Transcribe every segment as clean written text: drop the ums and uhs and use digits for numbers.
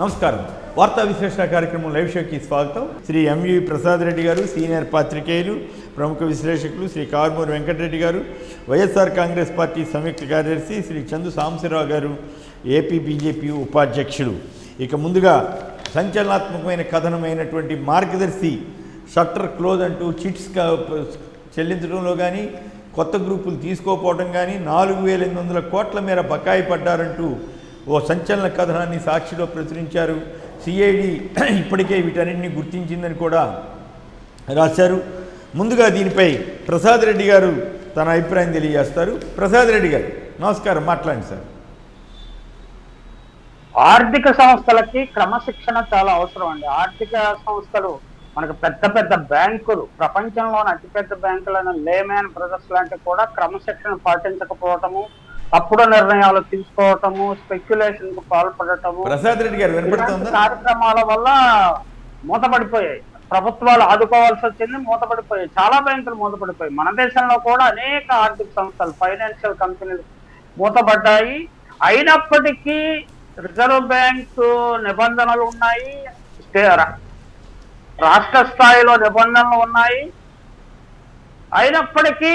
నమస్కారం. వార్తా విశ్లేషణ కార్యక్రమం లైవ్ షోకి స్వాగతం. శ్రీ ఎంవి ప్రసాద్ రెడ్డి గారు, సీనియర్ పాత్రికేయులు, ప్రముఖ విశ్లేషకులు, శ్రీ కారుమూరి వెంకటరెడ్డి గారు, వైఎస్ఆర్ కాంగ్రెస్ పార్టీ సంయుక్త కార్యదర్శి శ్రీ చందు సాంబశివరావు గారు, ఏపీ బీజేపీ ఉపాధ్యక్షులు. ఇక ముందుగా సంచలనాత్మకమైన కథనమైనటువంటి మార్గదర్శి షట్టర్ క్లోజ్ అంటూ చిట్స్ చెల్లించడంలో కానీ, కొత్త గ్రూపులు తీసుకోపోవడం కానీ, 4,800 కోట్ల మేర బకాయి పడ్డారంటూ ఓ సంచలన కథనాన్ని సాక్షిలో ప్రచురించారు. సిఐడి ఇప్పటికే వీటన్నింటినీ గుర్తించిందని కూడా రాశారు. ముందుగా దీనిపై ప్రసాద్ రెడ్డి గారు తన అభిప్రాయం తెలియజేస్తారు. ప్రసాద్ రెడ్డి గారు నమస్కారం, మాట్లాడండి సార్. ఆర్థిక సంస్థలకి క్రమశిక్షణ చాలా అవసరం అండి. ఆర్థిక సంస్థలు మనకు పెద్ద పెద్ద బ్యాంకులు, ప్రపంచంలోని అతిపెద్ద బ్యాంకులైన లేమాన్ బ్రదర్స్ లాంటివి కూడా క్రమశిక్షణ పాటించకపోవటము, తప్పుడు నిర్ణయాలు తీసుకోవటము, స్పెక్యులేషన్ కు పాల్పడటము, ప్రసాద్ రెడ్డి గారు వినపడుతుందా? కార్యక్రమాల వల్ల మూతపడిపోయాయి. ప్రభుత్వాలు ఆదుకోవాల్సి వచ్చింది, మూతపడిపోయాయి. చాలా బ్యాంకులు మూతపడిపోయాయి. మన దేశంలో కూడా అనేక ఆర్థిక సంస్థలు, ఫైనాన్షియల్ కంపెనీలు మూతపడ్డాయి. అయినప్పటికీ రిజర్వ్ బ్యాంకు నిబంధనలు ఉన్నాయి, రాష్ట్ర స్థాయిలో నిబంధనలు ఉన్నాయి. అయినప్పటికీ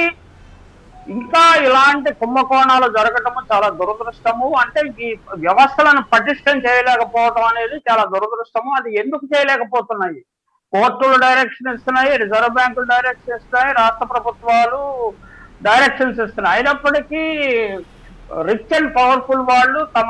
ఇంకా ఇలాంటి కుంభకోణాలు జరగటము చాలా దురదృష్టము. అంటే ఈ వ్యవస్థలను పటిష్టం చేయలేకపోవడం అనేది చాలా దురదృష్టము. అది ఎందుకు చేయలేకపోతున్నాయి? కోర్టులు డైరెక్షన్ ఇస్తున్నాయి, రిజర్వ్ బ్యాంకులు డైరెక్షన్ ఇస్తున్నాయి, రాష్ట్ర ప్రభుత్వాలు డైరెక్షన్స్ ఇస్తున్నాయి. అయినప్పటికీ రిచ్ అండ్ పవర్ఫుల్ వాళ్ళు తమ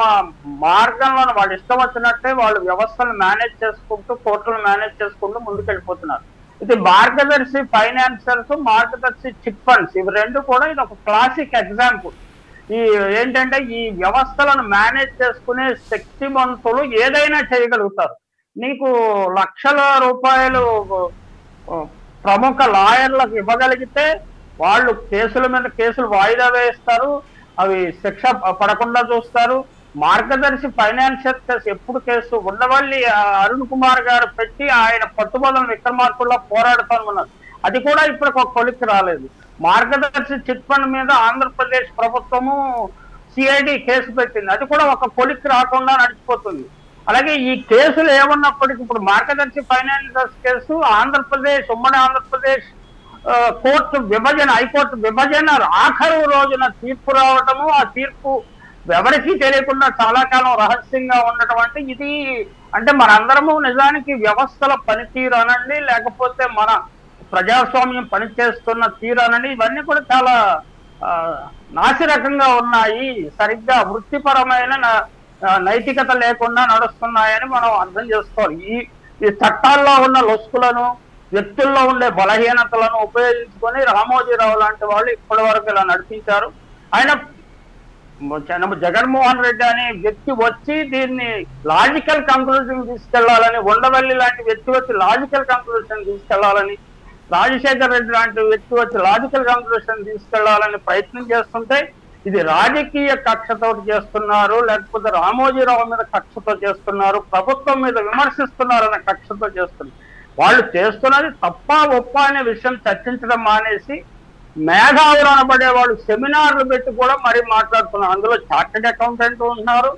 మార్గంలో వాళ్ళు ఇష్టం వచ్చినట్టే వాళ్ళు వ్యవస్థను మేనేజ్ చేసుకుంటూ, కోర్టులను మేనేజ్ చేసుకుంటూ ముందుకెళ్ళిపోతున్నారు. ఇది మార్గదర్శి ఫైనాన్షియల్స్, మార్గదర్శి చిట్ ఫండ్స్, ఇవి రెండు కూడా ఇది ఒక క్లాసిక్ ఎగ్జాంపుల్. ఈ ఏంటంటే ఈ వ్యవస్థలను మేనేజ్ చేసుకునే శక్తివంతులు ఏదైనా చేయగలుగుతారు. నీకు లక్షల రూపాయలు ప్రముఖ లాయర్లకు ఇవ్వగలిగితే వాళ్ళు కేసుల మీద కేసులు వాయిదా వేస్తారు, అవి శిక్ష పడకుండా చూస్తారు. మార్గదర్శి ఫైనాన్షియల్ కేసు ఎప్పుడు కేసు ఉండవల్లి అరుణ్ కుమార్ గారు పెట్టి ఆయన పట్టుబడులను విక్రమార్కుల్లో పోరాడుతామన్నారు. అది కూడా ఇప్పటికి ఒక కొలిక్కి రాలేదు. మార్గదర్శి చిట్ ఫండ్ మీద ఆంధ్రప్రదేశ్ ప్రభుత్వము సిఐడి కేసు పెట్టింది, అది కూడా ఒక కొలిక్కి రాకుండా నడిచిపోతుంది. అలాగే ఈ కేసులు ఏమన్నప్పటికీ ఇప్పుడు మార్గదర్శి ఫైనాన్షియల్ కేసు ఆంధ్రప్రదేశ్, ఉమ్మడి ఆంధ్రప్రదేశ్ కోర్టు విభజన, హైకోర్టు విభజన ఆఖరు రోజున తీర్పు రావటము, ఆ తీర్పు ఎవరికీ తెలియకుండా చాలా కాలం రహస్యంగా ఉండటం. అంటే ఇది అంటే మనందరము నిజానికి వ్యవస్థల పనితీరు అనండి, లేకపోతే మన ప్రజాస్వామ్యం పనిచేస్తున్న తీరు అనండి, ఇవన్నీ కూడా చాలా నాసిరకంగా ఉన్నాయి. సరిగ్గా వృత్తిపరమైన నైతికత లేకుండా నడుస్తున్నాయని మనం అర్థం చేసుకోవాలి. ఈ చట్టాల్లో ఉన్న లొసుకులను, వ్యక్తుల్లో ఉండే బలహీనతలను ఉపయోగించుకొని రామోజీరావు లాంటి వాళ్ళు ఇప్పటి వరకు ఇలా నడిపించారు. ఆయన జగన్మోహన్ రెడ్డి అనే వ్యక్తి వచ్చి దీన్ని లాజికల్ కంక్లూజన్ తీసుకెళ్లాలని, ఉండవల్లి లాంటి వ్యక్తి వచ్చి లాజికల్ కంక్లూజన్ తీసుకెళ్లాలని, రాజశేఖర్ రెడ్డి లాంటి వ్యక్తి వచ్చి లాజికల్ కంక్లూజన్ తీసుకెళ్లాలని ప్రయత్నం చేస్తుంటే ఇది రాజకీయ కక్షతో చేస్తున్నారు, లేకపోతే రామోజీరావు మీద కక్షతో చేస్తున్నారు, ప్రభుత్వం మీద విమర్శిస్తున్నారు అనే కక్షతో చేస్తున్నారు. వాళ్ళు చేస్తున్నది తప్ప ఒప్ప అనే విషయం చర్చించడం మానేసి మేధావులు అనబడే వాళ్ళు సెమినార్లు పెట్టి కూడా మరీ మాట్లాడుతున్నారు. అందులో చార్టెడ్ అకౌంటెంట్ ఉంటున్నారు,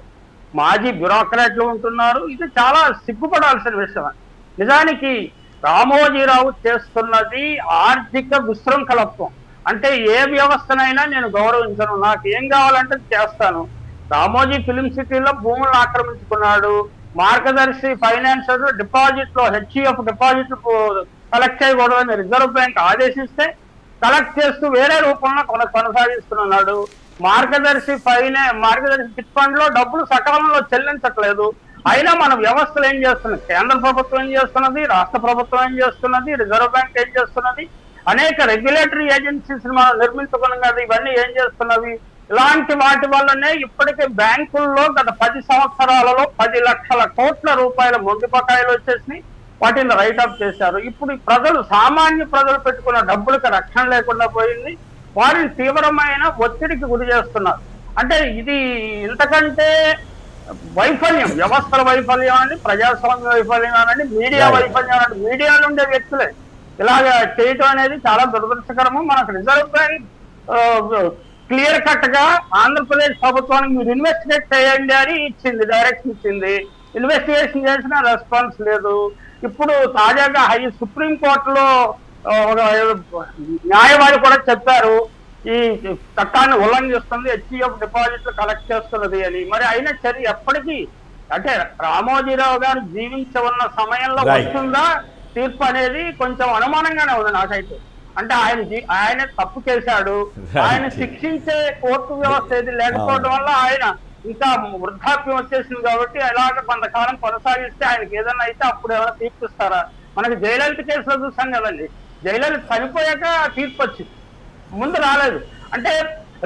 మాజీ బ్యూరోక్రాట్లు ఉంటున్నారు. ఇది చాలా సిగ్గుపడాల్సిన విషయం. నిజానికి రామోజీరావు చేస్తున్నది ఆర్థిక విశృంఖలత్వం. అంటే ఏ వ్యవస్థనైనా నేను గౌరవించను, నాకు ఏం కావాలంటే చేస్తాను. రామోజీ ఫిలిం సిటీలో భూములను ఆక్రమించుకున్నాడు. మార్గదర్శి ఫైనాన్షియల్ డిపాజిట్లో హెచ్ఈఎఫ్ డిపాజిట్లు కలెక్ట్ చేయకూడదని రిజర్వ్ బ్యాంక్ ఆదేశిస్తే కలెక్ట్ చేస్తూ వేరే రూపంలో కొనసాగిస్తున్నాడు. మార్గదర్శి చిట్ ఫండ్ లో డబ్బులు సకాలంలో చెల్లించట్లేదు. అయినా మన వ్యవస్థలు ఏం చేస్తున్నాయి? కేంద్ర ప్రభుత్వం ఏం చేస్తున్నది, రాష్ట్ర ప్రభుత్వం ఏం చేస్తున్నది, రిజర్వ్ బ్యాంక్ ఏం చేస్తున్నది, అనేక రెగ్యులేటరీ ఏజెన్సీస్ మనం నిర్మించుకున్నాం కదా, ఇవన్నీ ఏం చేస్తున్నవి? ఇలాంటి వాటి వల్లనే ఇప్పటికే బ్యాంకుల్లో గత 10 సంవత్సరాలలో 10 లక్షల కోట్ల రూపాయల మొండి బకాయిలు వచ్చేసి వాటిని రైట్ ఆఫ్ చేశారు. ఇప్పుడు ప్రజలు, సామాన్య ప్రజలు పెట్టుకున్న డబ్బులకు రక్షణ లేకుండా పోయింది. వారిని తీవ్రమైన ఒత్తిడికి గురి చేస్తున్నారు. అంటే ఇది ఇంతకంటే వైఫల్యం, వ్యవస్థల వైఫల్యం అని, ప్రజాస్వామ్య వైఫల్యం అనండి, మీడియా వైఫల్యం అనండి. మీడియాలో ఉండే వ్యక్తులే ఇలాగ చేయటం అనేది చాలా దురదృష్టకరము. మనకు రిజర్వ్ బ్యాంక్ క్లియర్ కట్ గా ఆంధ్రప్రదేశ్ ప్రభుత్వానికి మీరు ఇన్వెస్టిగేట్ చేయండి అని ఇచ్చింది, డైరెక్షన్ ఇచ్చింది. ఇన్వెస్టిగేషన్ చేసినా రెస్పాన్స్ లేదు. ఇప్పుడు తాజాగా సుప్రీంకోర్టులో న్యాయవాది కూడా చెప్పారు, ఈ చట్టాన్ని ఉల్లంఘిస్తుంది, హెచ్సిఎఫ్ డిపాజిట్లు కలెక్ట్ చేస్తున్నది అని. మరి అయిన చర్య ఎప్పటికీ అంటే రామోజీరావు గారు జీవించఉన్న సమయంలో వస్తుందా తీర్పు అనేది కొంచెం అనుమానంగానే ఉంది నాకైతే. అంటే ఆయన తప్పు చేశాడు, ఆయన శిక్షించే కోర్టు వ్యవస్థ ఏది లేకపోవడం వల్ల ఆయన ఇంకా వృద్ధాప్యం వచ్చేసింది కాబట్టి అలాగే కొంతకాలం కొనసాగిస్తే ఆయనకి ఏదైనా అయితే అప్పుడు ఏమైనా తీర్పిస్తారా? మనకి జయలలిత కేసులో చూసాం కదండి, జయలలిత చనిపోయాక తీర్పు వచ్చింది, ముందు రాలేదు. అంటే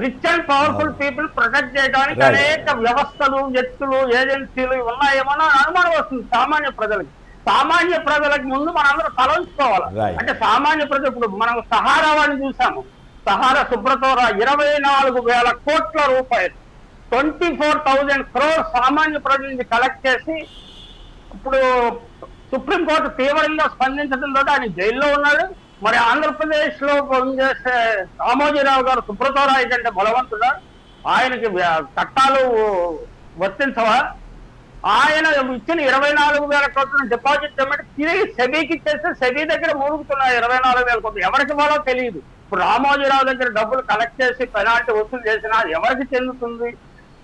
rich and powerful people protect చేయడానికి అనేక వ్యవస్థలు, వ్యక్తులు, ఏజెన్సీలు ఉన్నాయేమో అనుమానం వస్తుంది సామాన్య ప్రజలకి. సామాన్య ప్రజలకు ముందు మనందరం తలంచుకోవాలి. అంటే సామాన్య ప్రజలు ఇప్పుడు మనం సహారా వాడిని చూసాము, సహారా సుబ్రతోరా 24,000 కోట్ల రూపాయలు 24,000 crores సామాన్య ప్రజల నుంచి కలెక్ట్ చేసి ఇప్పుడు సుప్రీంకోర్టు తీవ్రంగా స్పందించడంతో ఆయన జైల్లో ఉన్నాడు. మరి ఆంధ్రప్రదేశ్ లో పనిచేసే రామోజీరావు గారు సుబ్రతోరాయ్ కంటే బలవంతుడా? ఆయనకి చట్టాలు వర్తించవా? ఆయన ఇచ్చిన 24,000 కోట్ల డిపాజిట్ పేమెంట్ తిరిగి సెబీకి ఇచ్చేస్తే సెబీ దగ్గర మూలుగుతున్నాయి 24,000 కోట్లు. ఎవరికి ఇవ్వాలో తెలియదు. ఇప్పుడు రామోజీరావు దగ్గర డబ్బులు కలెక్ట్ చేసి పెనాల్టీ వసూలు చేసినా ఎవరికి చెందుతుంది?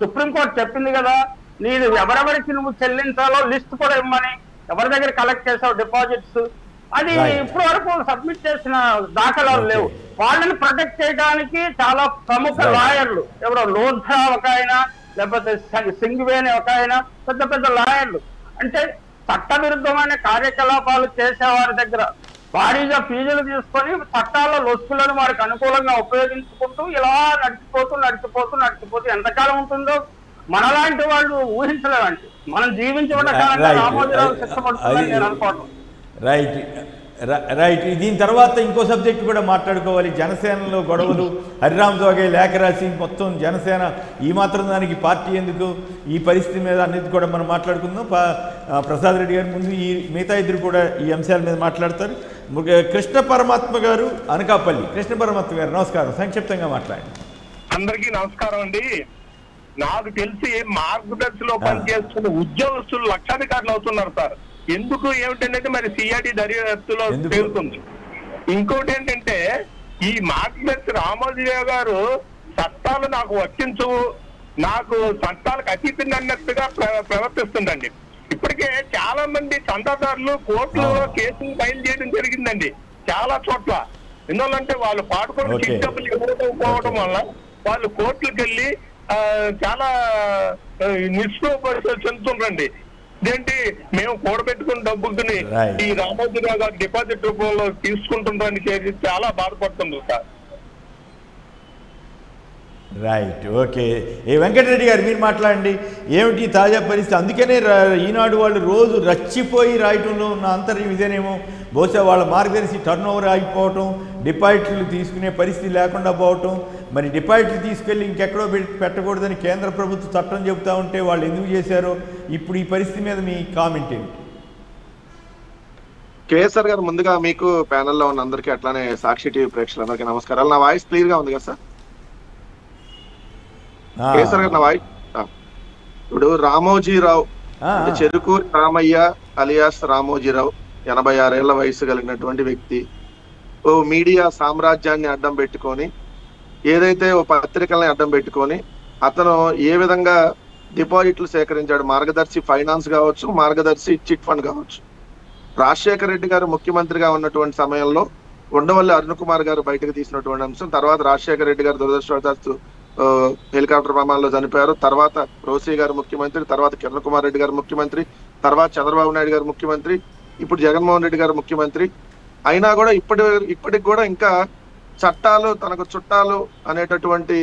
సుప్రీంకోర్టు చెప్పింది కదా, నీది ఎవరెవరికి నువ్వు చెల్లించాలో లిస్ట్ కూడా ఇవ్వమని. ఎవరి దగ్గర కలెక్ట్ చేసావు డిపాజిట్స్ అది ఇప్పుడు వరకు సబ్మిట్ చేసిన దాఖలాలు లేవు. వాళ్ళని ప్రొటెక్ట్ చేయడానికి చాలా ప్రముఖ లాయర్లు, ఎవరో లోధ్రా ఒక ఆయన, లేకపోతే సింగ్వేని ఒక ఆయన, పెద్ద పెద్ద లాయర్లు, అంటే చట్టవిరుద్ధమైన కార్యకలాపాలు చేసేవారి దగ్గర భారీగా ఫీజులు తీసుకొని చట్టాల లొసుకులను వారికి అనుకూలంగా ఉపయోగించుకుంటూ ఇలా నడిచిపోతూ ఎంతకాలం ఉంటుందో మనలాంటి వాళ్ళు ఊహించలేమండి. మనం జీవించబడ్డ కాలంలో రామోజీరావు శిక్ష పడుతుందని నేను అనుకోవడం. రైట్. దీని తర్వాత ఇంకో సబ్జెక్ట్ కూడా మాట్లాడుకోవాలి. జనసేనలో గొడవలు, హరిరామ్ జోగే లేఖ రాసి మొత్తం జనసేన ఈ మాత్రం దానికి పార్టీ ఎందుకు, ఈ పరిస్థితి మీద అన్నిటి కూడా మనం మాట్లాడుకుందాం. ప్రసాద్ రెడ్డి గారి ముందు ఈ మిగతా ఇద్దరు కూడా ఈ అంశాల మీద మాట్లాడతారు. కృష్ణ పరమాత్మ గారు అనకాపల్లి. కృష్ణ పరమాత్మ గారు నమస్కారం, సంక్షిప్తంగా మాట్లాడండి. అందరికీ నమస్కారం అండి. నాకు తెలిసి మార్గదర్శిలో పనిచేస్తున్న ఉద్యోగస్తులు లక్షాధికారులు అవుతున్నారు సార్. ఎందుకు ఏమిటంటే మరి సిఐడి దర్యాప్తులో తేలుతుంది. ఇంకోటి ఏంటంటే ఈ మార్గదర్శి రామోజీరావు గారు చట్టాలు నాకు వర్తించవు, నాకు చట్టాలకు అతీతంగా అన్నట్టుగా ప్రవర్తిస్తుందండి. ఇప్పటికే చాలా మంది చందాదారులు కోర్టులో కేసులు ఫైల్ చేయడం జరిగిందండి చాలా చోట్ల. ఎందువల్లంటే వాళ్ళు పాడుకొని చిట్ డబ్బులు ఇవ్వకపోవడం వల్ల వాళ్ళు కోర్టులకు వెళ్ళి చాలా నిష్ప్రభ చెందుతుండ్రండి. ఇదేంటి మేము కూడబెట్టుకున్న డబ్బుని ఈ రామోజీరావు గారు డిపాజిట్ రూపంలో తీసుకుంటుందని చేసి చాలా బాధపడుతుంది సార్. Right, okay. వెంకటరెడ్డి గారు మీరు మాట్లాడండి, ఏమిటి తాజా పరిస్థితి? అందుకనే ఈనాడు వాళ్ళు రోజు రచ్చిపోయి రాయటంలో ఉన్న అంతర్యం ఇదేనేమో. బహుశా వాళ్ళ మార్గదర్శి టర్న్ ఓవర్ ఆగిపోవటం, డిపాజిట్లు తీసుకునే పరిస్థితి లేకుండా పోవటం, మరి డిపాజిట్లు తీసుకెళ్ళి ఇంకెక్కడో పెట్టకూడదని కేంద్ర ప్రభుత్వం చట్టం చెబుతూ ఉంటే వాళ్ళు ఎందుకు చేశారో ఇప్పుడు ఈ పరిస్థితి మీద మీ కామెంట్ ఏంటి? కేఎస్ఆర్ గారు, ముందుగా మీకు ప్యానెల్లో ఉన్న అందరికీ అట్లానే సాక్షి టీవీ ప్రేక్షకులందరికీ నమస్కారాలు. నా వాయిస్ క్లియర్ గా ఉంది కదా సార్? కేసర్ గారు, నా వాయిస్ ఇప్పుడు రామోజీరావు చెరుకూరి రామయ్య అలియాస్ రామోజీరావు 86 ఏళ్ల వయసు కలిగినటువంటి వ్యక్తి ఓ మీడియా సామ్రాజ్యాన్ని అడ్డం పెట్టుకొని, ఏదైతే ఓ పత్రికల్ని అడ్డం పెట్టుకొని అతను ఏ విధంగా డిపాజిట్లు సేకరించాడు, మార్గదర్శి ఫైనాన్స్ కావచ్చు, మార్గదర్శి చిట్ ఫండ్ కావచ్చు. రాజశేఖర రెడ్డి గారు ముఖ్యమంత్రిగా ఉన్నటువంటి సమయంలో ఉండవల్లి అరుణ్ కుమార్ గారు బయటకు తీసినటువంటి అంశం. తర్వాత రాజశేఖర రెడ్డి గారు దురదృష్టవశాత్తు హెలికాప్టర్ ప్రమాదంలో చనిపోయారు. తర్వాత రోసీ గారు ముఖ్యమంత్రి, తర్వాత కిరణ్ కుమార్ రెడ్డి గారు ముఖ్యమంత్రి, తర్వాత చంద్రబాబు నాయుడు గారు ముఖ్యమంత్రి, ఇప్పుడు జగన్మోహన్ రెడ్డి గారు ముఖ్యమంత్రి. అయినా కూడా ఇప్పటికి కూడా ఇంకా చట్టాలు తనకు చుట్టాలు అనేటటువంటి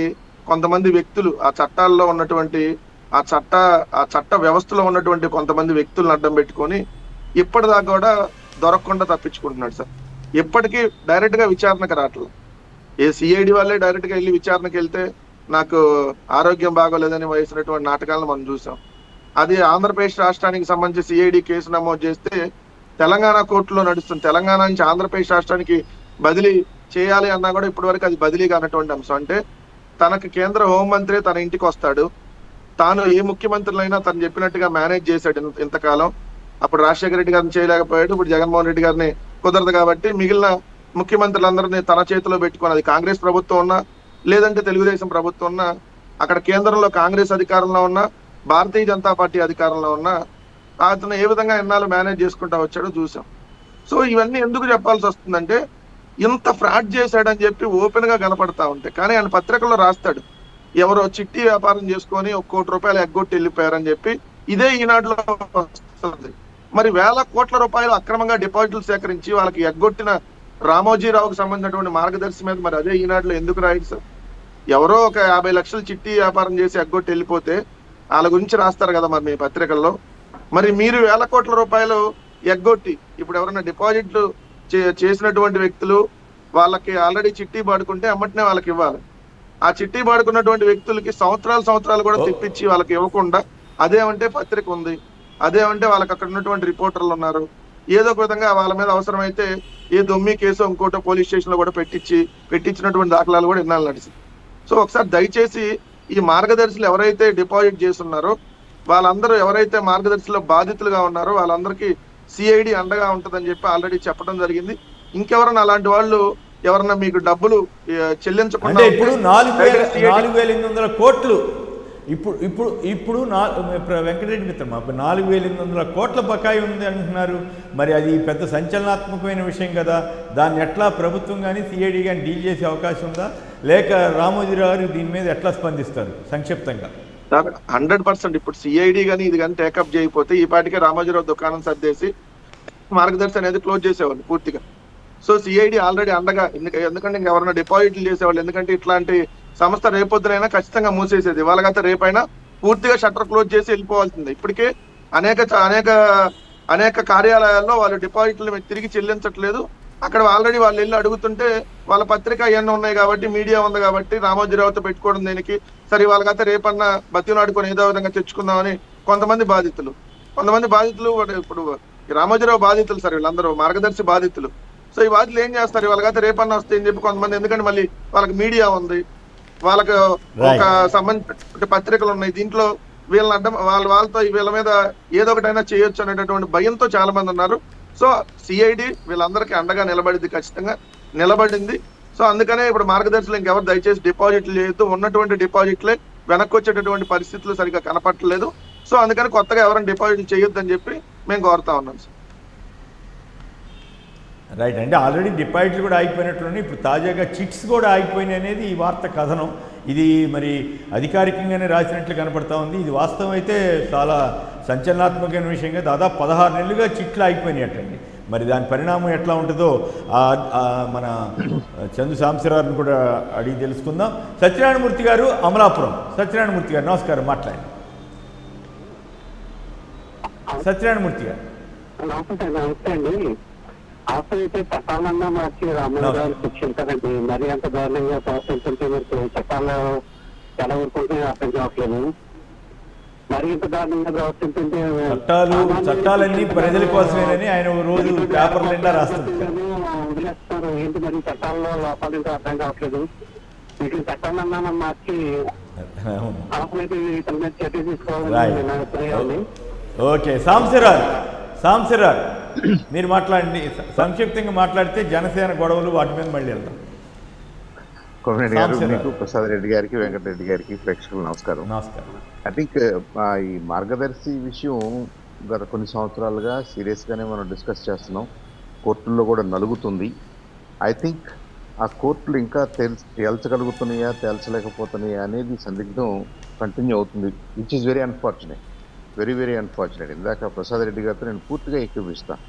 కొంతమంది వ్యక్తులు, ఆ చట్టాల్లో ఉన్నటువంటి ఆ చట్ట వ్యవస్థలో ఉన్నటువంటి కొంతమంది వ్యక్తులను అడ్డం పెట్టుకొని ఇప్పటిదాకా కూడా దొరకకుండా తప్పించుకుంటున్నాడు సార్. ఇప్పటికీ డైరెక్ట్ గా విచారణకు రావట్లేదు. ఏ సిఐడి వాళ్ళే డైరెక్ట్ గా వెళ్ళి విచారణకు వెళ్తే నాకు ఆరోగ్యం బాగోలేదని వేసినటువంటి నాటకాలను మనం చూసాం. అది ఆంధ్రప్రదేశ్ రాష్ట్రానికి సంబంధించి సిఐడి కేసు నమోదు చేస్తే తెలంగాణ కోర్టులో నడుస్తుంది. తెలంగాణ నుంచి ఆంధ్రప్రదేశ్ రాష్ట్రానికి బదిలీ చేయాలి అన్నా కూడా ఇప్పటి వరకు అది బదిలీ కానటువంటి అంశం. అంటే తనకు కేంద్ర హోంమంత్రి తన ఇంటికి వస్తాడు, తాను ఏ ముఖ్యమంత్రులైనా తను చెప్పినట్టుగా మేనేజ్ చేశాడు ఇంతకాలం. అప్పుడు రాజశేఖర రెడ్డి గారిని చేయలేకపోయాడు, ఇప్పుడు జగన్మోహన్ రెడ్డి గారిని కుదరదు కాబట్టి మిగిలిన ముఖ్యమంత్రులందరినీ తన చేతిలో పెట్టుకుని, అది కాంగ్రెస్ ప్రభుత్వం ఉన్నా లేదంటే తెలుగుదేశం ప్రభుత్వం ఉన్నా, అక్కడ కేంద్రంలో కాంగ్రెస్ అధికారంలో ఉన్నా భారతీయ జనతా పార్టీ అధికారంలో ఉన్నా అతను ఏ విధంగా ఎన్నాళ్ళు మేనేజ్ చేసుకుంటా వచ్చాడో చూసాం. సో ఇవన్నీ ఎందుకు చెప్పాల్సి వస్తుందంటే, ఇంత ఫ్రాడ్ చేశాడని చెప్పి ఓపెన్ గా కనపడతా ఉంటే, కానీ ఆయన పత్రికల్లో రాస్తాడు ఎవరో చిట్టి వ్యాపారం చేసుకొని 1 కోటి రూపాయలు ఎగ్గొట్టి వెళ్ళిపోయారని చెప్పి. ఇదే ఈనాడులో వస్తుంది. మరి వేల కోట్ల రూపాయలు అక్రమంగా డిపాజిట్లు సేకరించి వాళ్ళకి ఎగ్గొట్టిన రామోజీరావుకు సంబంధించినటువంటి మార్గదర్శి మీద మరి అదే ఈనాడులో ఎందుకు రాయడు సార్? ఎవరో ఒక 50 లక్షలు చిట్టి వ్యాపారం చేసి ఎగ్గొట్టి వెళ్ళిపోతే వాళ్ళ గురించి రాస్తారు కదా మరి మీ పత్రికల్లో. మరి మీరు వేల కోట్ల రూపాయలు ఎగ్గొట్టి ఇప్పుడు ఎవరైనా డిపాజిట్లు చేసినటువంటి వ్యక్తులు వాళ్ళకి ఆల్రెడీ చిట్టి పాడుకుంటే అమ్మటనే వాళ్ళకి ఇవ్వాలి. ఆ చిట్టి పాడుకున్నటువంటి వ్యక్తులకి సంవత్సరాలు కూడా తెప్పించి వాళ్ళకి ఇవ్వకుండా అదేమంటే పత్రిక ఉంది, అదేమంటే వాళ్ళకి అక్కడ ఉన్నటువంటి రిపోర్టర్లు ఉన్నారు, ఏదో ఒక విధంగా వాళ్ళ మీద అవసరమైతే ఏ దొమ్మి కేసు ఇంకోటో పోలీస్ స్టేషన్ లో కూడా పెట్టించినటువంటి దాఖలాలు కూడా ఇన్నాళ్ళు నడిచింది. సో ఒకసారి దయచేసి ఈ మార్గదర్శులు ఎవరైతే డిపాజిట్ చేస్తున్నారో వాళ్ళందరూ ఎవరైతే మార్గదర్శిలో బాధితులుగా ఉన్నారో వాళ్ళందరికీ సిఐడి అండగా ఉంటుందని చెప్పి ఆల్రెడీ చెప్పడం జరిగింది. ఇంకెవరన్నా అలాంటి వాళ్ళు ఎవరన్నా మీకు డబ్బులు చెల్లించకుండా ఇప్పుడు 4,800 కోట్లు ఇప్పుడు వెంకటరెడ్డి మిత్రమా 4,800 కోట్ల బకాయి ఉంది అంటున్నారు. మరి అది పెద్ద సంచలనాత్మకమైన విషయం కదా. దాన్ని ఎట్లా ప్రభుత్వం కానీ సిఐడి కానీ డీల్ చేసే అవకాశం ఉందా, లేక రామోజీరావు గారు దీని మీద ఎట్లా స్పందిస్తారు సంక్షిప్తంగా? 100% ఇప్పుడు సిఐడి కానీ ఇది కానీ టేకప్ చేయకపోతే ఈ పాటికే రామోజీరావు దుకాణం సర్దేసి మార్గదర్శి అనేది క్లోజ్ చేసేవాళ్ళు పూర్తిగా. సో సిఐడి ఆల్రెడీ అండగా, ఎందుకంటే ఎవరైనా డిపాజిట్లు చేసేవాళ్ళు, ఎందుకంటే ఇట్లాంటి సంస్థ రేపొద్దునైనా ఖచ్చితంగా మూసేసేది. వాళ్ళకైతే రేపైనా పూర్తిగా షట్టర్ క్లోజ్ చేసి వెళ్ళిపోవాల్సిందే. ఇప్పటికే అనేక కార్యాలయాల్లో వాళ్ళు డిపాజిట్లు తిరిగి చెల్లించట్లేదు. అక్కడ ఆల్రెడీ వాళ్ళు వెళ్ళి అడుగుతుంటే వాళ్ళ పత్రిక అవన్నీ ఉన్నాయి కాబట్టి, మీడియా ఉంది కాబట్టి రామోజీరావుతో పెట్టుకోవడం దేనికి, సరే వాళ్ళకైతే రేపన్నా బతిలాడుకొని ఏదో విధంగా తెచ్చుకుందామని కొంతమంది బాధితులు ఇప్పుడు రామోజీరావు బాధితులు సార్, వీళ్ళందరూ మార్గదర్శి బాధితులు. సో ఈ బాధితులు ఏం చేస్తారు, వాళ్ళకైతే రేపన్నా వస్తాయని చెప్పి కొంతమంది, ఎందుకంటే మళ్ళీ వాళ్ళకి మీడియా ఉంది, వాళ్ళకి ఒక సంబంధించిన పత్రికలు ఉన్నాయి, దీంట్లో వీళ్ళని అడ్డం వాళ్ళతో వీళ్ళ మీద ఏదో ఒకటైనా చేయొచ్చు అనేటటువంటి భయంతో చాలా మంది ఉన్నారు. సో సిఐడి వీళ్ళందరికీ అండగా నిలబడింది, ఖచ్చితంగా నిలబడింది. సో అందుకనే ఇప్పుడు మార్గదర్శులు ఇంకెవరు దయచేసి డిపాజిట్లు చేయొద్దు, ఉన్నటువంటి డిపాజిట్లే వెనక్కి వచ్చేటటువంటి పరిస్థితులు సరిగ్గా కనపట్టలేదు. సో అందుకని కొత్తగా ఎవరైనా డిపాజిట్లు చేయొద్దు అని చెప్పి మేము కోరుతా ఉన్నాం సార్. రైట్. అంటే ఆల్రెడీ డిపాజిట్లు కూడా ఆగిపోయినట్లున్నాయి, ఇప్పుడు తాజాగా చిట్స్ కూడా ఆగిపోయినాయి అనేది ఈ వార్త కథనం. ఇది మరి అధికారికంగానే రాసినట్లు కనపడతా ఉంది. ఇది వాస్తవం అయితే చాలా సంచలనాత్మకమైన విషయంగా దాదాపు 16 నెలలుగా చిట్లు ఆగిపోయినట్టండి. మరి దాని పరిణామం ఎట్లా ఉంటుందో మన చందు సాంబశివరావుని కూడా అడిగి తెలుసుకుందాం. సత్యనారాయణమూర్తి గారు అమలాపురం. సత్యనారాయణమూర్తి గారు నమస్కారం, మాట్లాడండి. సత్యనారాయణమూర్తి గారు నమస్తే అండి. అసలు అయితే చట్టాలన్నా మార్చి రామోజీరావు శిక్షించారండి. మరి అంత దారుణంగా ప్రవర్తించుంటే మీరు చట్టాలు ఎలా ఊరుకుంటే అర్థం కావట్లేదు. మరి ఇంత దారుణంగా ప్రవర్తించుంటే చట్టాలన్నీ ప్రజల కోసమేనని ఆయన రోజు పేపర్ నిండా రాస్తున్నారు. వదిలేస్తున్నారు ఏంటి మరి చట్టాల్లో లోపాలు ఏంటో అర్థం కావట్లేదు. వీటిని చట్టాలన్నా మార్చి అవసరమైతే ఇతని మీద చర్య తీసుకోవాలని. ఓకే, సాంబశివరావు మీరు మాట్లాడండి. సంక్షిప్తంగా మాట్లాడితే జనసేన గొడవలు వాటి మీద మళ్ళీ వెళ్దాం. కోమరెడ్డి గారు, మీకు ప్రసాద్ రెడ్డి గారికి, వెంకటరెడ్డి గారికి, ప్రేక్షకులు నమస్కారం. ఐ థింక్ ఈ మార్గదర్శి విషయం గత కొన్ని సంవత్సరాలుగా సీరియస్గానే మనం డిస్కస్ చేస్తున్నాం. కోర్టుల్లో కూడా నలుగుతుంది. ఐ థింక్ ఆ కోర్టులు ఇంకా తేల్చగలుగుతున్నాయా తేల్చలేకపోతున్నాయా అనేది సందిగ్ధం కంటిన్యూ అవుతుంది, which is very unfortunate, very unfortunate. ఇందాక ప్రసాద్ రెడ్డి గారితో నేను పూర్తిగా ఏకీభవిస్తాను.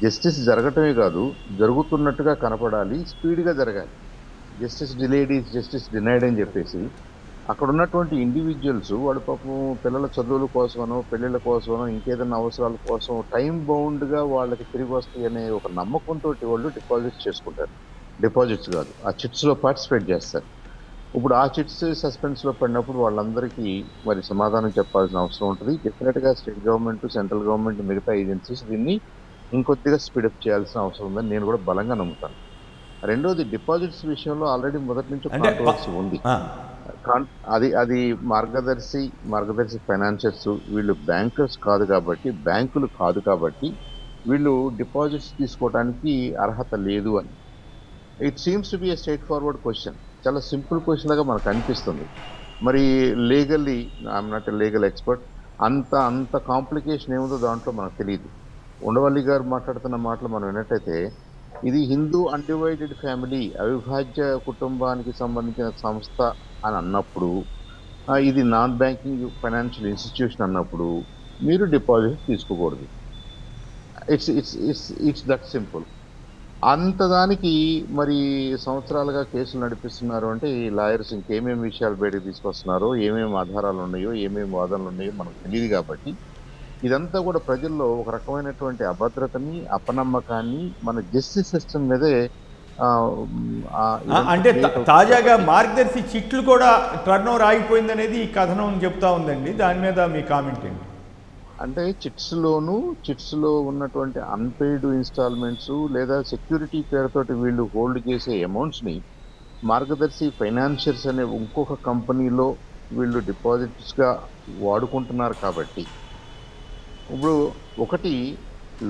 జస్టిస్ జరగటమే కాదు, జరుగుతున్నట్టుగా కనపడాలి, స్పీడ్గా జరగాలి. Justice delayed is justice denied అని చెప్పేసి అక్కడ ఉన్నటువంటి ఇండివిజువల్స్ వాళ్ళు పాపం పిల్లల చదువుల కోసమనో పెళ్ళిళ్ళ కోసమనో ఇంకేదైనా అవసరాల కోసం టైం బౌండ్గా వాళ్ళకి తిరిగి వస్తాయి అనే ఒక నమ్మకంతో వాళ్ళు డిపాజిట్స్ చేసుకుంటారు. డిపాజిట్స్ కాదు, ఆ చిట్స్లో పార్టిసిపేట్ చేస్తారు. ఇప్పుడు ఆ చిట్స్ సస్పెన్స్లో పడినప్పుడు వాళ్ళందరికీ మరి సమాధానం చెప్పాల్సిన అవసరం ఉంటుంది. డెఫినెట్గా స్టేట్ గవర్నమెంట్, సెంట్రల్ గవర్నమెంట్, మిగతా ఏజెన్సీస్ దీన్ని ఇంకొద్దిగా స్పీడప్ చేయాల్సిన అవసరం ఉందని నేను కూడా బలంగా నమ్ముతాను. రెండోది, డిపాజిట్స్ విషయంలో ఆల్రెడీ మొదటి నుంచి కాంట్రవర్సీ ఉంది. అది మార్గదర్శి ఫైనాన్షియర్స్ వీళ్ళు బ్యాంకర్స్ కాదు కాబట్టి, బ్యాంకులు కాదు కాబట్టి వీళ్ళు డిపాజిట్స్ తీసుకోవడానికి అర్హత లేదు అని. It seems to be a straight forward question. చాలా సింపుల్ క్వశ్చన్ లాగా మనకు అనిపిస్తుంది. మరి legally I'm not a legal expert, అంత కాంప్లికేషన్ ఏముందో దాంట్లో మనకు తెలియదు. ఉండవల్లి గారు మాట్లాడుతున్న మాటలు మనం విన్నట్టయితే ఇది హిందూ అన్డివైడెడ్ ఫ్యామిలీ, అవిభాజ్య కుటుంబానికి సంబంధించిన సంస్థ అని అన్నప్పుడు, ఇది నాన్ బ్యాంకింగ్ ఫైనాన్షియల్ ఇన్స్టిట్యూషన్ అన్నప్పుడు మీరు డిపాజిట్ తీసుకోకూడదు. It's that simple. అంతదానికి మరి సంవత్సరాలుగా కేసులు నడిపిస్తున్నారు అంటే ఈ లాయర్స్ ఇంకేమేమి విషయాలు బయటకు తీసుకొస్తున్నారో, ఏమేమి ఆధారాలు ఉన్నాయో, ఏమేమి వాదనలు ఉన్నాయో మనకు తెలియదు. కాబట్టి ఇదంతా కూడా ప్రజల్లో ఒక రకమైనటువంటి అభద్రతని, అపనమ్మకాన్ని మన జస్టిస్ సిస్టమ్ మీదే. అంటే తాజాగా మార్గదర్శి చిట్లు కూడా టర్న్ ఓవర్ ఆగిపోయిందనేది ఈ కథనం చెప్తా ఉందండి. దాని మీద మీ కామెంట్ ఏంటి? అంటే చిట్స్లో ఉన్నటువంటి అన్పెయిడ్ ఇన్స్టాల్మెంట్స్ లేదా సెక్యూరిటీ పేరుతోటి వీళ్ళు హోల్డ్ చేసే అమౌంట్స్ని మార్గదర్శి ఫైనాన్షియర్స్ అనే ఇంకొక కంపెనీలో వీళ్ళు డిపాజిట్స్గా వాడుకుంటున్నారు. కాబట్టి ఇప్పుడు ఒకటి,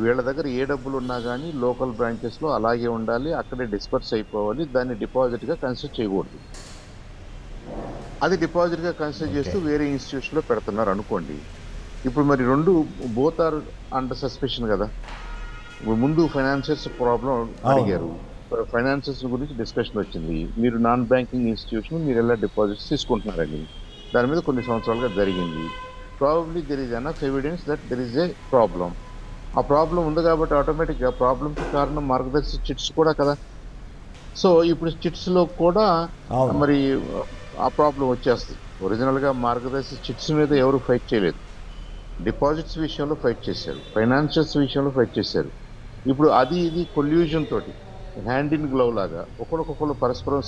వీళ్ళ దగ్గర ఏ డబ్బులు ఉన్నా కానీ లోకల్ బ్రాంచెస్లో అలాగే ఉండాలి, అక్కడే డిస్పర్స్ అయిపోవాలి, దాన్ని డిపాజిట్గా కన్సిడర్ చేయకూడదు. అది డిపాజిట్గా కన్సిడర్ చేస్తూ వేరే ఇన్స్టిట్యూషన్లో పెడుతున్నారు అనుకోండి. ఇప్పుడు మరి రెండు బోత్ ఆర్ అండర్ సస్పెషన్ కదా. ఇప్పుడు ముందు ఫైనాన్షియర్స్ ప్రాబ్లం అడిగారు, ఫైనాన్షియర్స్ గురించి డిస్కషన్ వచ్చింది, మీరు నాన్ బ్యాంకింగ్ ఇన్స్టిట్యూషన్ మీరు ఎలా డిపాజిట్స్ తీసుకుంటున్నారని. దాని మీద కొన్ని సంవత్సరాలుగా జరిగింది. Probably there is enough evidence that there is a problem. ఆ ప్రాబ్లం ఉంది కాబట్టి ఆటోమేటిక్గా ప్రాబ్లంకి కారణం మార్గదర్శి చిట్స్ కూడా కదా. సో ఇప్పుడు చిట్స్లో కూడా మరి ఆ ప్రాబ్లం వచ్చేస్తుంది. ఒరిజినల్గా మార్గదర్శి చిట్స్ మీద ఎవరు ఫైట్ చేయలేదు, డిపాజిట్స్ విషయంలో ఫైట్ చేశారు, ఫైనాన్షియల్స్ విషయంలో ఫైట్ చేశారు. ఇప్పుడు ఇది కొల్యూజన్ తోటి హ్యాండ్ ఇన్ గ్లవ్ లాగా ఒకరికొకరు పరస్పరం